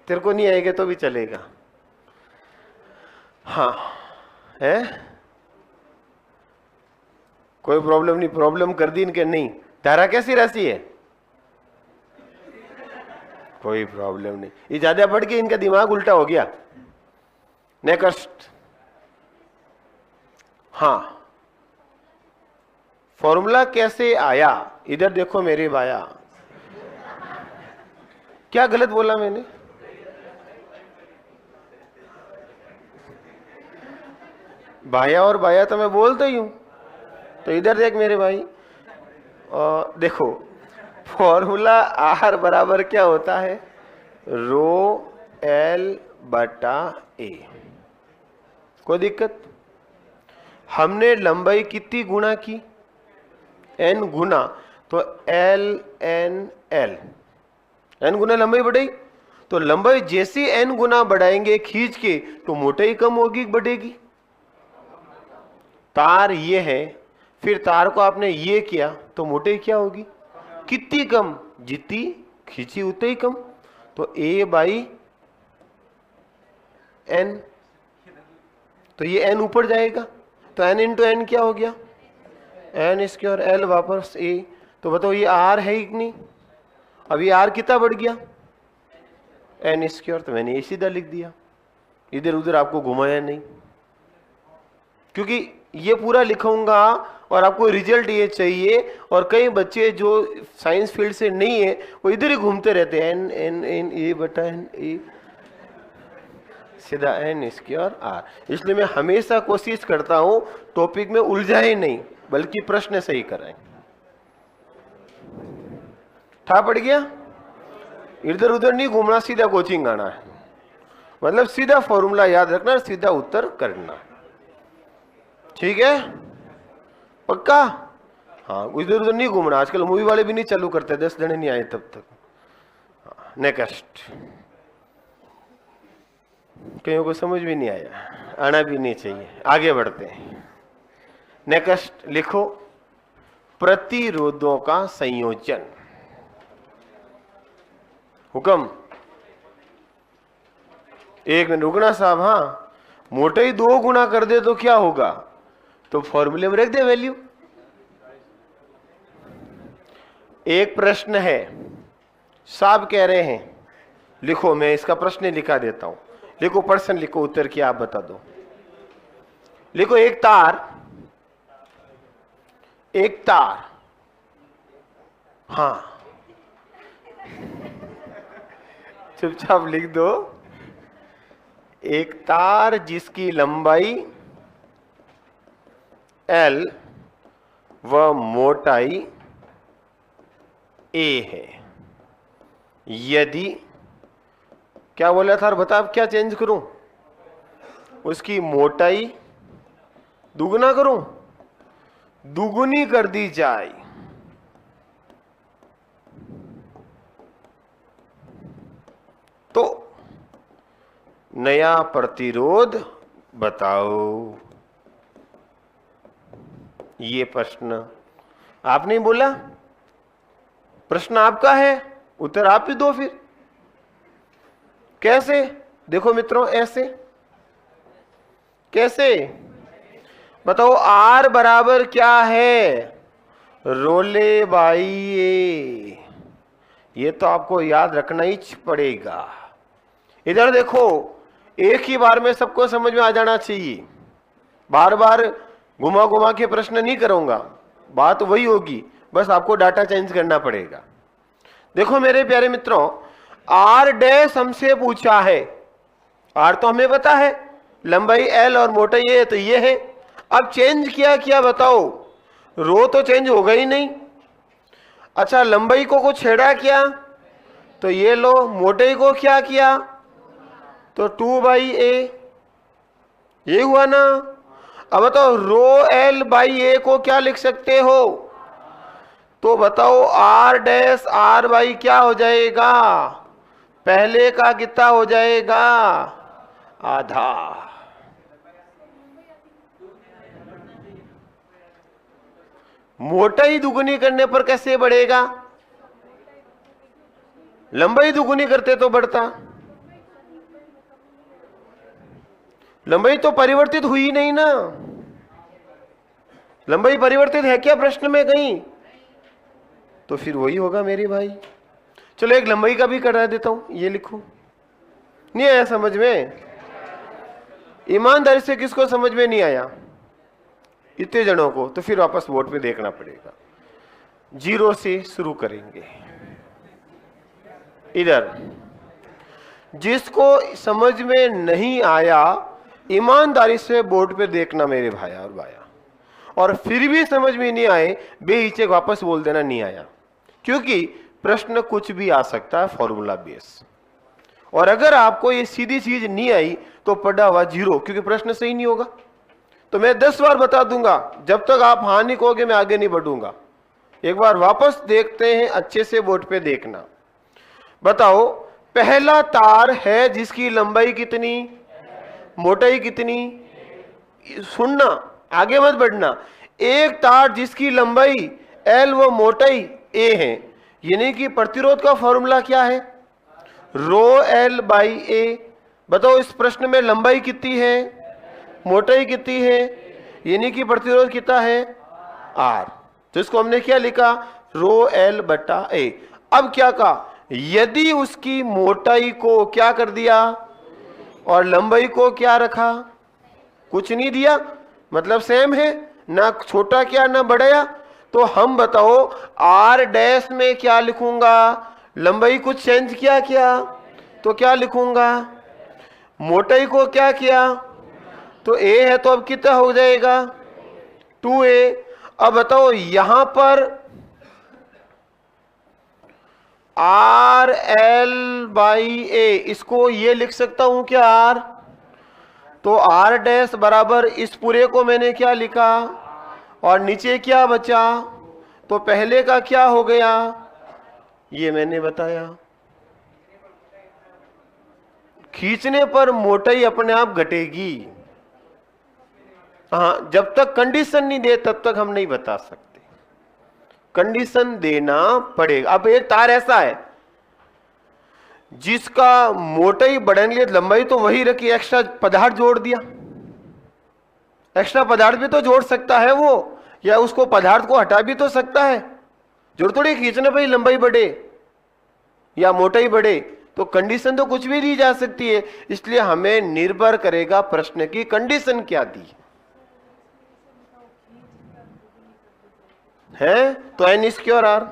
तेरे को नहीं आएगा तो भी चलेगा। हाँ है, कोई प्रॉब्लम नहीं। प्रॉब्लम कर दी इनके नहीं। तारा कैसी राशि है? कोई प्रॉब्लम नहीं। ये ज्यादा बढ़ के इनका दिमाग उल्टा हो गया। नेक्स्ट, हाँ फॉर्मूला कैसे आया? इधर देखो मेरे भाया, क्या गलत बोला मैंने? भाया और भाया तो मैं बोलता ही हूं, तो इधर देख मेरे भाई, और देखो फॉर्मूला आर बराबर क्या होता है? रो एल बटा ए। कोई दिक्कत? हमने लंबाई कितनी गुना की, n गुना, तो l n l, n गुना लंबाई बढ़ेगी। तो लंबाई जैसी n गुना बढ़ाएंगे खींच के तो मोटाई कम होगी बढ़ेगी। तार ये है, फिर तार को आपने ये किया तो मोटाई क्या होगी, कितनी कम, जितनी खींची उतनी ही कम। तो a बाई n, तो ये n ऊपर जाएगा तो n इंटू एन क्या हो गया, n स्क्वायर, l वापस a। तो बताओ ये r है कि नहीं, अब ये r कितना बढ़ गया, n स्क्वायर। तो मैंने ये सीधा लिख दिया, इधर उधर आपको घुमाया नहीं, क्योंकि ये पूरा लिखूंगा और आपको रिजल्ट ये चाहिए। और कई बच्चे जो साइंस फील्ड से नहीं है वो इधर ही घूमते रहते हैं, एन एन एन ए बटा एन ए, सीधा एन स्क्वायर आर। इसलिए मैं हमेशा कोशिश करता हूं टॉपिक में उलझाए नहीं बल्कि प्रश्न सही कराएं। ठा पड़ गया, इधर उधर नहीं घूमना, सीधा कोचिंग आना है, मतलब सीधा फॉर्मूला याद रखना, सीधा उत्तर करना, ठीक है, पक्का। हाँ, इधर उधर नहीं घूमना। आजकल मूवी वाले भी नहीं चालू करते, 10 जने नहीं आए तब तक। नेक्स्ट, कईयों को समझ भी नहीं आया, आना भी नहीं चाहिए, आगे बढ़ते हैं। नेक्स्ट लिखो, प्रतिरोधों का संयोजन। हुक्म, एक मिनट रुकना साहब। हाँ, मोटाई 2 गुना कर दे तो क्या होगा, तो फॉर्मूले में रख दे वैल्यू। एक प्रश्न है, साहब कह रहे हैं लिखो, मैं इसका प्रश्न लिखा देता हूं, लिखो प्रश्न लिखो, उत्तर क्या आप बता दो। लिखो, एक तार, हाँ चुपचाप लिख दो, एक तार जिसकी लंबाई L व मोटाई A है। यदि, क्या बोला था बता, अब क्या चेंज करूं, उसकी मोटाई दुगुना करूं, दुगुनी कर दी जाए तो नया प्रतिरोध बताओ। ये प्रश्न आपने बोला, प्रश्न आपका है, उत्तर आप ही दो। फिर कैसे, देखो मित्रों, ऐसे कैसे बताओ, R बराबर क्या है, रोले बाई ए। ये तो आपको याद रखना ही पड़ेगा। इधर देखो, एक ही बार में सबको समझ में आ जाना चाहिए, बार बार घुमा घुमा के प्रश्न नहीं करूंगा, बात वही होगी, बस आपको डाटा चेंज करना पड़ेगा। देखो मेरे प्यारे मित्रों, R डैश हमसे पूछा है, R तो हमें पता है, लंबाई L और मोटाई ये है, तो ये है। अब चेंज किया बताओ, रो तो चेंज होगा ही नहीं। अच्छा, लंबाई को कुछ छेड़ा क्या, तो ये लो, मोटाई को क्या किया, तो 2/a, ये हुआ ना। अब बताओ, रो L बाई A को क्या लिख सकते हो, तो बताओ R डैश R बाई क्या हो जाएगा, पहले का कितना हो जाएगा, आधा। मोटाई दुगुनी करने पर कैसे बढ़ेगा, लंबाई दुगुनी करते तो बढ़ता। लंबाई तो परिवर्तित हुई नहीं ना, लंबाई परिवर्तित है क्या प्रश्न में कहीं, तो फिर वही होगा मेरे भाई। चलो एक लंबाई का भी करा देता हूं, ये लिखो। नहीं आया समझ में, ईमानदारी से किसको समझ में नहीं आया, इतने जनों को, तो फिर वापस बोर्ड पे देखना पड़ेगा। 0 से शुरू करेंगे। इधर जिसको समझ में नहीं आया, ईमानदारी से बोर्ड पे देखना मेरे भाया और भाया, और फिर भी समझ में नहीं आए, बेहिचक वापस बोल देना नहीं आया, क्योंकि प्रश्न कुछ भी आ सकता है, फॉर्मूला बेस। और अगर आपको ये सीधी चीज नहीं आई तो पढ़ा हुआ 0, क्योंकि प्रश्न सही नहीं होगा। तो मैं 10 बार बता दूंगा, जब तक आप हाँ नहीं कहोगे मैं आगे नहीं बढ़ूंगा। एक बार वापस देखते हैं, अच्छे से बोर्ड पे देखना। बताओ, पहला तार है जिसकी लंबाई कितनी, मोटाई कितनी, सुनना आगे मत बढ़ना। एक तार जिसकी लंबाई L व मोटाई A है, यानी कि प्रतिरोध का फॉर्मूला क्या है, रो L बाई A। बताओ इस प्रश्न में लंबाई कितनी है, मोटाई कितनी है, यानी कि प्रतिरोध कितना है, R। तो इसको हमने क्या लिखा, रो L बटा A। अब क्या कहा, यदि उसकी मोटाई को क्या कर दिया और लंबाई को क्या रखा, कुछ नहीं दिया, मतलब सेम है, ना छोटा किया ना बढ़ाया, तो हम बताओ R डैश में क्या लिखूंगा, लंबाई कुछ चेंज किया क्या, तो क्या लिखूंगा, मोटाई को क्या किया, तो A है तो अब कितना हो जाएगा 2A। अब बताओ यहां पर आर एल बाई ए, इसको ये लिख सकता हूं क्या आर, तो आर डैश बराबर इस पूरे को मैंने क्या लिखा और नीचे क्या बचा, तो पहले का क्या हो गया ये मैंने बताया। खींचने पर मोटाई अपने आप घटेगी, हाँ, जब तक कंडीशन नहीं दे तब तक हम नहीं बता सकते, कंडीशन देना पड़ेगा। अब एक तार ऐसा है जिसका मोटाई बढ़ाने के लिए लंबाई तो वही रखी, एक्स्ट्रा पदार्थ जोड़ दिया, एक्स्ट्रा पदार्थ भी तो जोड़ सकता है वो, या उसको पदार्थ को हटा भी तो सकता है, जरूर थोड़ी खींचने पर ही लंबाई बढ़े या मोटाई बढ़े, तो कंडीशन तो कुछ भी दी जा सकती है। इसलिए हमें निर्भर करेगा प्रश्न की कंडीशन क्या दी है, तो एन स्क्वायर आर,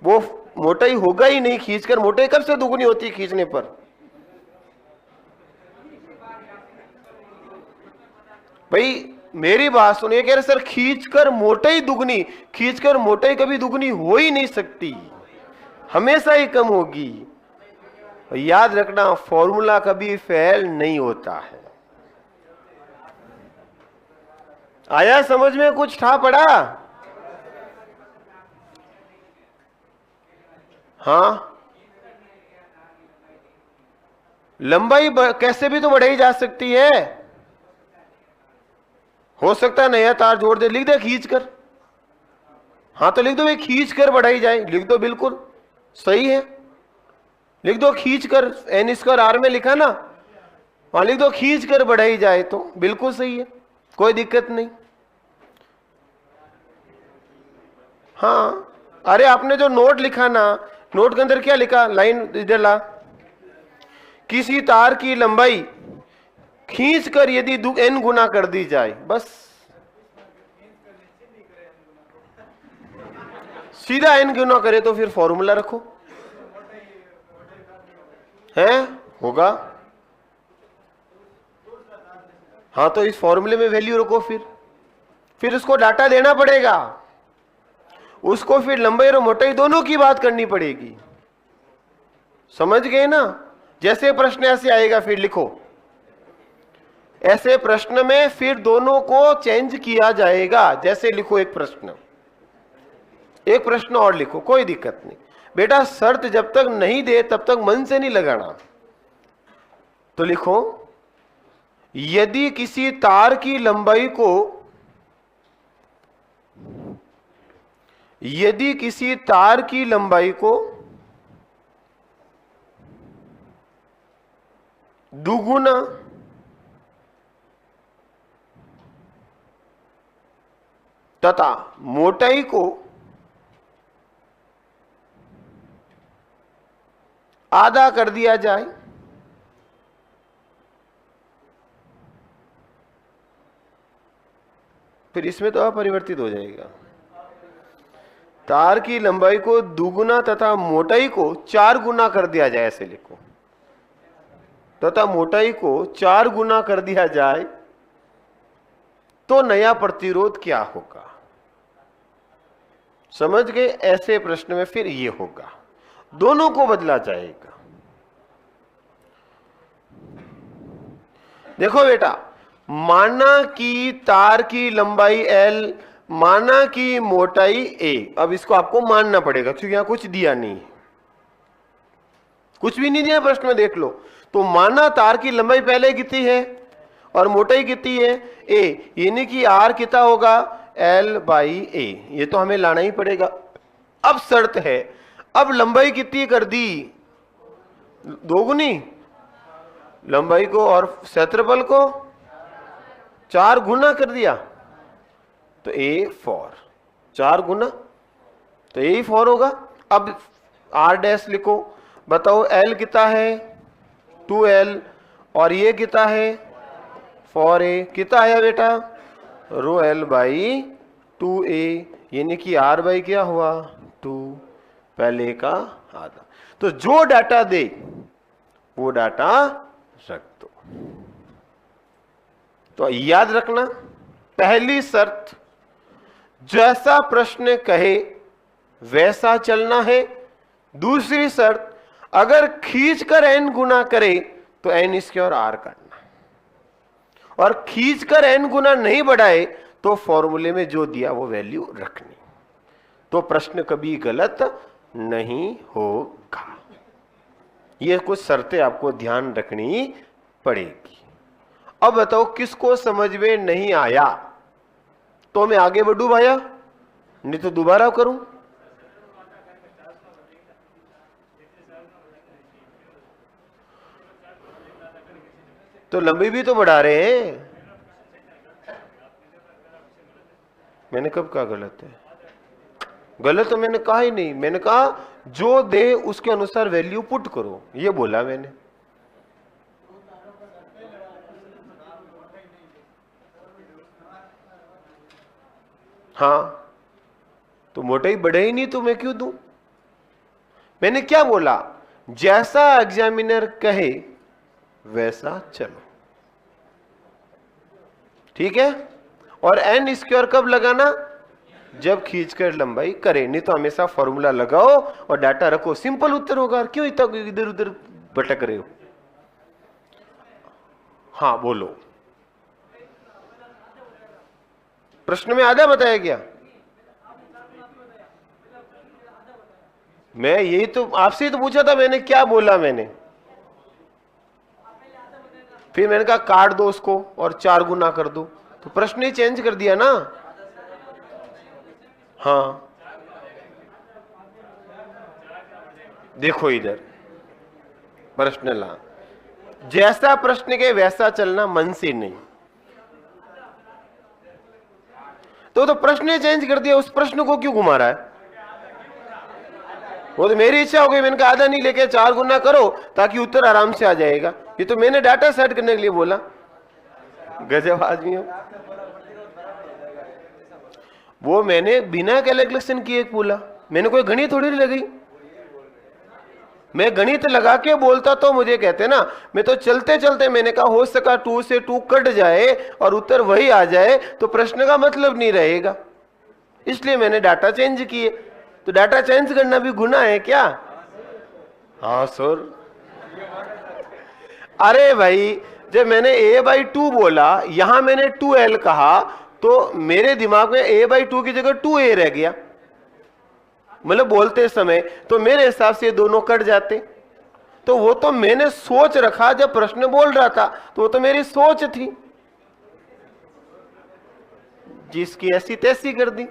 वो मोटाई होगा ही नहीं, खींचकर मोटाई कब से दुगनी होती है खींचने पर, भाई मेरी बात सुनिए, कह रहे सर खींचकर मोटाई दुगनी, खींचकर मोटाई कभी दुगनी हो ही नहीं सकती, हमेशा ही कम होगी। याद रखना फॉर्मूला कभी फेल नहीं होता है। आया समझ में, कुछ था पड़ा, हाँ, लंबाई कैसे भी तो बढ़ाई जा सकती है, हो सकता है नया तार जोड़ दे, लिख दे खींच कर, हाँ तो लिख दो भाई खींच कर बढ़ाई जाए, लिख दो, बिल्कुल सही है, लिख दो खींच कर, एन स्क्वायर आर में लिखा ना, वहां लिख दो खींच कर बढ़ाई जाए, तो बिल्कुल सही है, कोई दिक्कत नहीं। हाँ, अरे आपने जो नोट लिखा ना, नोट के अंदर क्या लिखा, लाइन इधर ला, किसी तार की लंबाई खींच कर यदि n गुना कर दी जाए, बस सीधा n गुना करे तो फिर फॉर्मूला रखो, है होगा, हाँ तो इस फॉर्मूले में वैल्यू रखो, फिर उसको डाटा देना पड़ेगा, उसको फिर लंबाई और मोटाई दोनों की बात करनी पड़ेगी, समझ गए ना। जैसे प्रश्न ऐसे आएगा फिर लिखो, ऐसे प्रश्न में फिर दोनों को चेंज किया जाएगा, जैसे लिखो एक प्रश्न और लिखो, कोई दिक्कत नहीं बेटा, शर्त जब तक नहीं दे तब तक मन से नहीं लगाना। तो लिखो, यदि किसी तार की लंबाई को, यदि किसी तार की लंबाई को दुगुना तथा मोटाई को आधा कर दिया जाए, फिर इसमें तो अपरिवर्तित हो जाएगा, तार की लंबाई को दुगुना तथा मोटाई को 4 गुना कर दिया जाए, ऐसे लिखो, तथा मोटाई को 4 गुना कर दिया जाए तो नया प्रतिरोध क्या होगा, समझ गए। ऐसे प्रश्न में फिर ये होगा, दोनों को बदला जाएगा। देखो बेटा, माना कि तार की लंबाई L, माना कि मोटाई A। अब इसको आपको मानना पड़ेगा क्योंकि यहां कुछ दिया नहीं, कुछ भी नहीं दिया प्रश्न में, देख लो। तो माना तार की लंबाई पहले कितनी है और मोटाई कितनी है A, यानी कि R कितना होगा L/A। ये तो हमें लाना ही पड़ेगा। अब शर्त है, अब लंबाई कितनी कर दी, दोगुनी लंबाई को और क्षेत्रफल को 4 गुना कर दिया, तो A4, 4 गुना तो A4 होगा। अब R' लिखो, बताओ L कितना है 2L और ये कितना है 4A, कितना आया बेटा ρL/2A, यानी कि R/ क्या हुआ 2, पहले का आधा। तो जो डाटा दे वो डाटा रख दो। तो याद रखना, पहली शर्त जैसा प्रश्न कहे वैसा चलना है। दूसरी शर्त, अगर खींचकर n गुना करे तो n² R करना, और खींचकर n गुना नहीं बढ़ाए तो फॉर्मूले में जो दिया वो वैल्यू रखनी। तो प्रश्न कभी गलत नहीं होगा। ये कुछ शर्तें आपको ध्यान रखनी पड़ेगी। अब बताओ किसको समझ में नहीं आया, तो मैं आगे बढ़ूं भैया, नहीं तो दोबारा करूं। तो लंबी भी तो बढ़ा रहे हैं। मैंने कब कहा गलत है? गलत तो मैंने कहा ही नहीं। मैंने कहा जो दे उसके अनुसार वैल्यू पुट करो, ये बोला मैंने। हाँ, तो मोटाई बढ़े ही नहीं तो मैं क्यों दूं? मैंने क्या बोला, जैसा एग्जामिनर कहे वैसा चलो, ठीक है। और n² कब लगाना, जब खींचकर लंबाई करे, नहीं तो हमेशा फॉर्मूला लगाओ और डाटा रखो, सिंपल उत्तर होगा। क्यों इतना इधर उधर भटक रहे हो? हाँ बोलो, प्रश्न में आधा बताया गया। मैं यही तो आपसे ही तो पूछा था मैंने, क्या बोला मैंने? फिर मैंने कहा काट दो उसको और 4 गुना कर दो, तो प्रश्न ही चेंज कर दिया ना। हाँ देखो इधर प्रश्न ला, जैसा प्रश्न के वैसा चलना, मन से नहीं। तो प्रश्न चेंज कर दिया, उस प्रश्न को क्यों घुमा रहा है? वो तो मेरी इच्छा हो गई, मैंने कहा आधा नहीं लेके 4 गुना करो ताकि उत्तर आराम से आ जाएगा। ये तो मैंने डाटा सेट करने के लिए बोला। गजब आदमी हो। वो मैंने बिना कैलकुलेशन किए बोला, मैंने कोई गणित थोड़ी लगाई। मैं गणित लगा के बोलता तो मुझे कहते ना, मैं तो चलते चलते मैंने कहा हो सका 2 से 2 कट जाए और उत्तर वही आ जाए तो प्रश्न का मतलब नहीं रहेगा, इसलिए मैंने डाटा चेंज किए। तो डाटा चेंज करना भी गुनाह है क्या? हाँ सर। अरे भाई, जब मैंने A/2 बोला, यहां मैंने 2L कहा, तो मेरे दिमाग में A/2 की जगह 2A रह गया, मतलब बोलते समय। तो मेरे हिसाब से दोनों कट जाते। तो वो तो मैंने सोच रखा जब प्रश्न बोल रहा था, तो वो तो मेरी सोच थी, जिसकी ऐसी तैसी कर दी।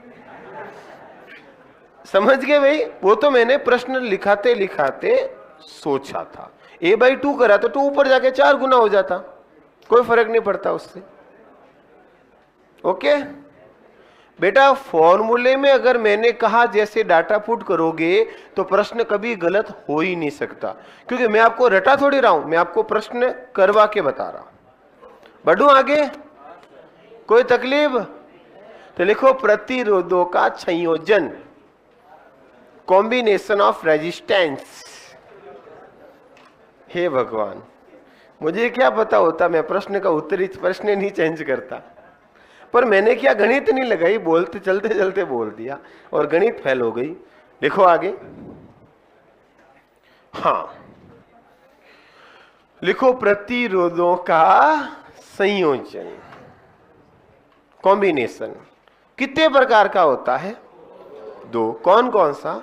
समझ गए भाई? वो तो मैंने प्रश्न लिखाते लिखाते सोचा था। A/2 करा तो 2 ऊपर जाके 4 गुना हो जाता, कोई फर्क नहीं पड़ता उससे। ओके बेटा, फॉर्मूले में अगर मैंने कहा जैसे डाटा पुट करोगे तो प्रश्न कभी गलत हो ही नहीं सकता, क्योंकि मैं आपको रटा थोड़ी रहा हूं, मैं आपको प्रश्न करवा के बता रहा हूं। बढ़ूं आगे? कोई तकलीफ? तो लिखो प्रतिरोधों का संयोजन, कॉम्बिनेशन ऑफ रेजिस्टेंस। हे भगवान, मुझे क्या पता होता, मैं प्रश्न का उत्तर ही प्रश्न नहीं चेंज करता। पर मैंने क्या गणित नहीं लगाई, बोलते चलते चलते बोल दिया और गणित फेल हो गई। लिखो आगे। हाँ लिखो प्रतिरोधों का संयोजन, कॉम्बिनेशन कितने प्रकार का होता है? दो। कौन कौन सा?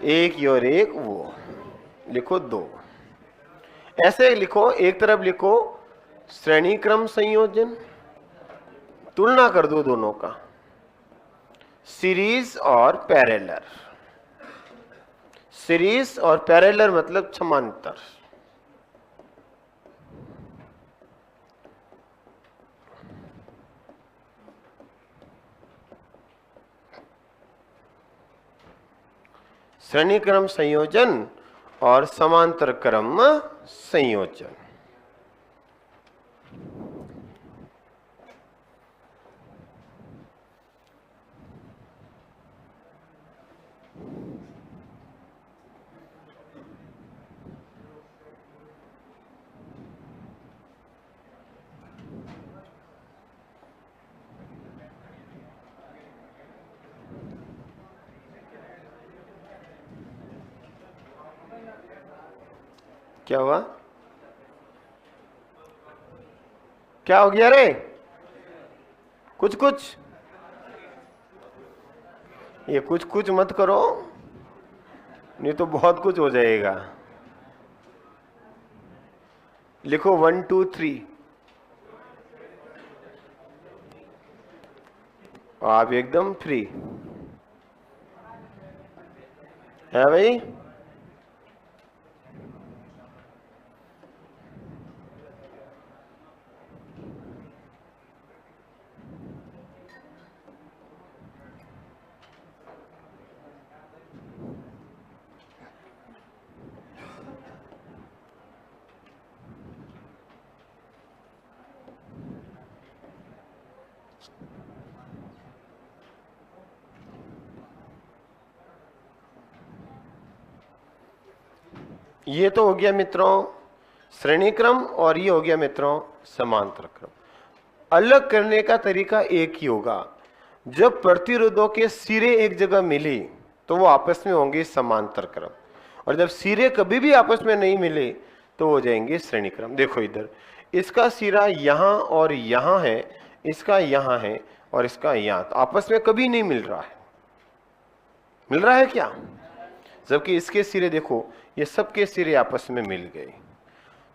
एक ये और एक वो। लिखो दो। ऐसे लिखो, एक तरफ लिखो श्रेणी क्रम संयोजन, तुलना कर दो दोनों का, सीरीज और पैरेलल। सीरीज और पैरेलल मतलब समांतर। श्रेणी क्रम संयोजन और समांतर क्रम संयोजन। क्या हुआ? क्या हो गया रे? कुछ कुछ? ये कुछ कुछ मत करो, नहीं तो बहुत कुछ हो जाएगा। लिखो 1 2 3। आप एकदम फ्री है भाई। ये तो हो गया मित्रों श्रेणी क्रम, और ये हो गया मित्रों समांतर क्रम। अलग करने का तरीका एक ही होगा, जब प्रतिरोधों के सिरे एक जगह मिले तो वो आपस में होंगे समांतर क्रम, और जब सिरे कभी भी आपस में नहीं मिले तो हो जाएंगे श्रेणी क्रम। देखो इधर, इसका सिरा यहां और यहां है, इसका यहां है और इसका यहां, तो आपस में कभी नहीं मिल रहा है। मिल रहा है क्या? जबकि इसके सिरे देखो, ये सबके सिरे आपस में मिल गए,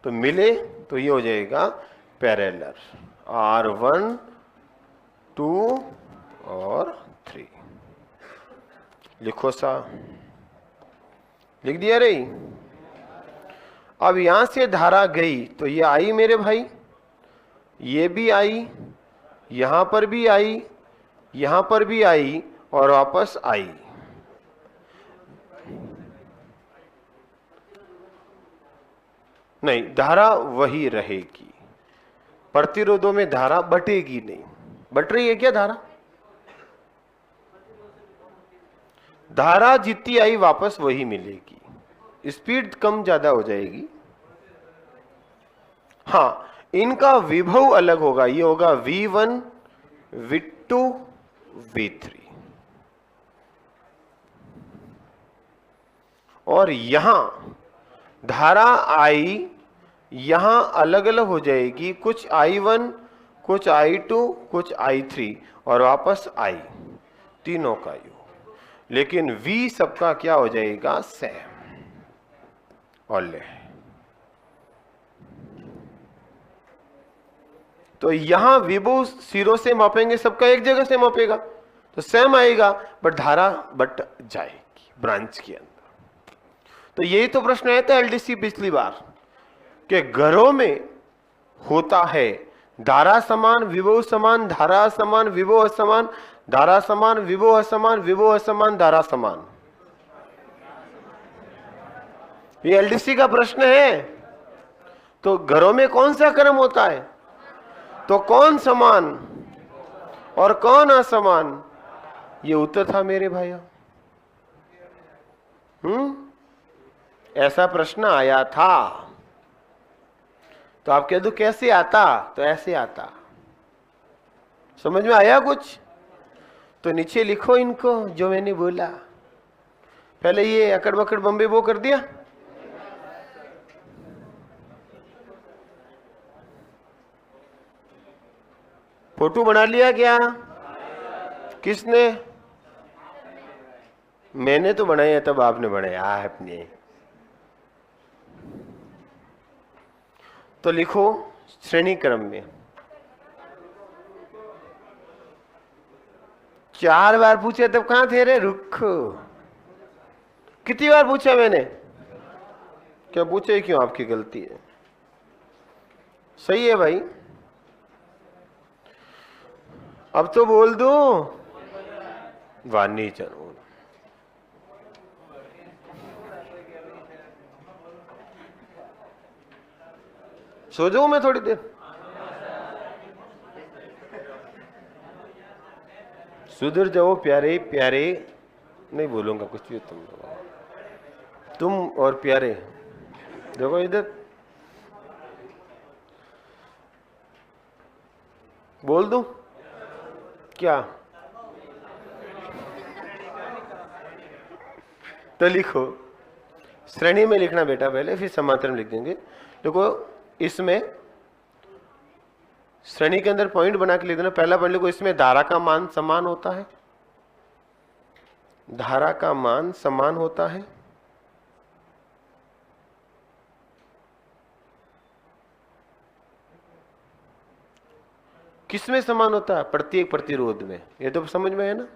तो मिले तो ये हो जाएगा पैरेलल, R1 2 और 3। लिखो सा, लिख दिया रे। अब यहां से धारा गई तो ये आई मेरे भाई, ये भी आई, यहां पर भी आई, यहां पर भी आई और वापस आई। नहीं, धारा वही रहेगी, प्रतिरोधों में धारा बटेगी नहीं। बट रही है क्या धारा? धारा जितनी आई वापस वही मिलेगी, स्पीड कम ज्यादा हो जाएगी। हाँ, इनका विभव अलग होगा, ये होगा V1 V2 V3, और यहां धारा I यहां अलग अलग हो जाएगी, कुछ I1 कुछ I2 कुछ I3 और वापस I, तीनों का योग। लेकिन V सबका क्या हो जाएगा? सेम। और ले, तो यहां विभव सिरों से मापेंगे, सबका एक जगह से मापेगा तो सेम आएगा, बट धारा बट जाएगी ब्रांच के अंदर। तो यही तो प्रश्न आया था एलडीसी पिछली बार, कि घरों में होता है धारा समान विभव समान, धारा समान विभव असमान, धारा समान विभव असमान, विभव असमान धारा समान। ये एलडीसी का प्रश्न है। तो घरों में कौन सा क्रम होता है? तो कौन समान और कौन असमान? ये उत्तर था मेरे भाइयों। ऐसा प्रश्न आया था। तो आप कह दो कैसे आता? तो ऐसे आता। समझ में आया कुछ? तो नीचे लिखो इनको जो मैंने बोला। पहले ये अकड़ बकड़ बम्बे वो कर दिया। फोटो बना लिया क्या? किसने? मैंने तो बनाया, तब आपने बनाया आपने। तो लिखो श्रेणी क्रम में। 4 बार पूछे तब कहां थे रे? रुको, कितनी बार पूछा मैंने? क्या पूछे क्यों? आपकी गलती है। सही है भाई, अब तो बोल दो। वानी जरूर। सो जाऊं मैं थोड़ी देर? सुधर जाओ प्यारे प्यारे। नहीं बोलूंगा कुछ भी। तुम और प्यारे, देखो इधर बोल दूं क्या? तो लिखो, श्रेणी में लिखना बेटा पहले, फिर समांतर में लिख देंगे। देखो इसमें श्रेणी के अंदर पॉइंट बना के लिख देना। पहला पॉइंट लिखो, इसमें धारा का मान समान होता है। धारा का मान समान होता है। किसमें समान होता है? प्रत्येक प्रतिरोध में। ये तो समझ में है ना?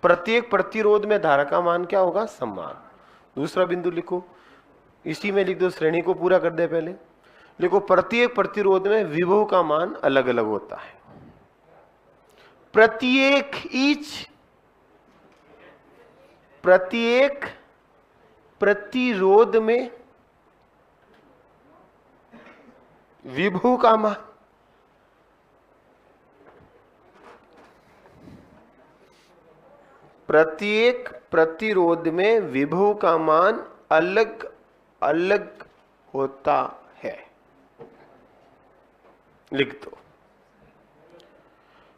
प्रत्येक प्रतिरोध में धारा का मान क्या होगा? समान। दूसरा बिंदु लिखो, इसी में लिख दो, श्रेणी को पूरा कर दे पहले। लिखो प्रत्येक प्रतिरोध में विभव का मान अलग अलग होता है। प्रत्येक प्रतिरोध में विभव का मान प्रत्येक प्रतिरोध में विभव का मान अलग अलग होता है। लिख दो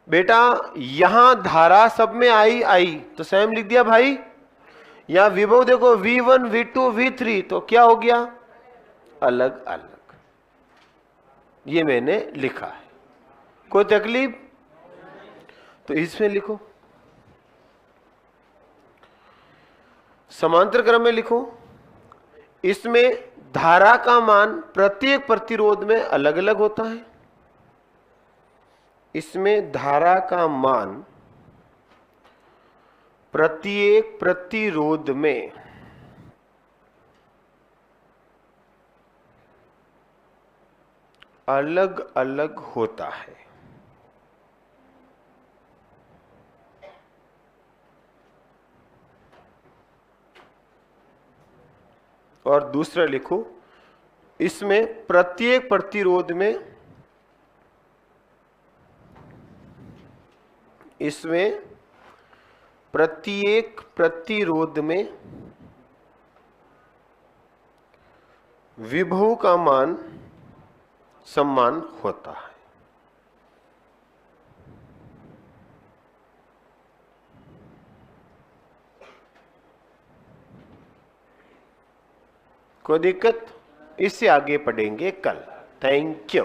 बेटा। यहां धारा सब में आई तो सेम लिख दिया भाई। यहां विभव देखो V1 V2 V3, तो क्या हो गया? अलग अलग। ये मैंने लिखा है, कोई तकलीफ? तो इसमें लिखो, समांतर क्रम में लिखो। इसमें धारा का मान प्रत्येक प्रतिरोध में अलग अलग होता है। इसमें धारा का मान प्रत्येक प्रतिरोध में अलग अलग होता है। और दूसरा लिखो, इसमें प्रत्येक प्रतिरोध में विभव का मान समान होता है। कोई दिक्कत? इससे आगे पढ़ेंगे कल। Thank you.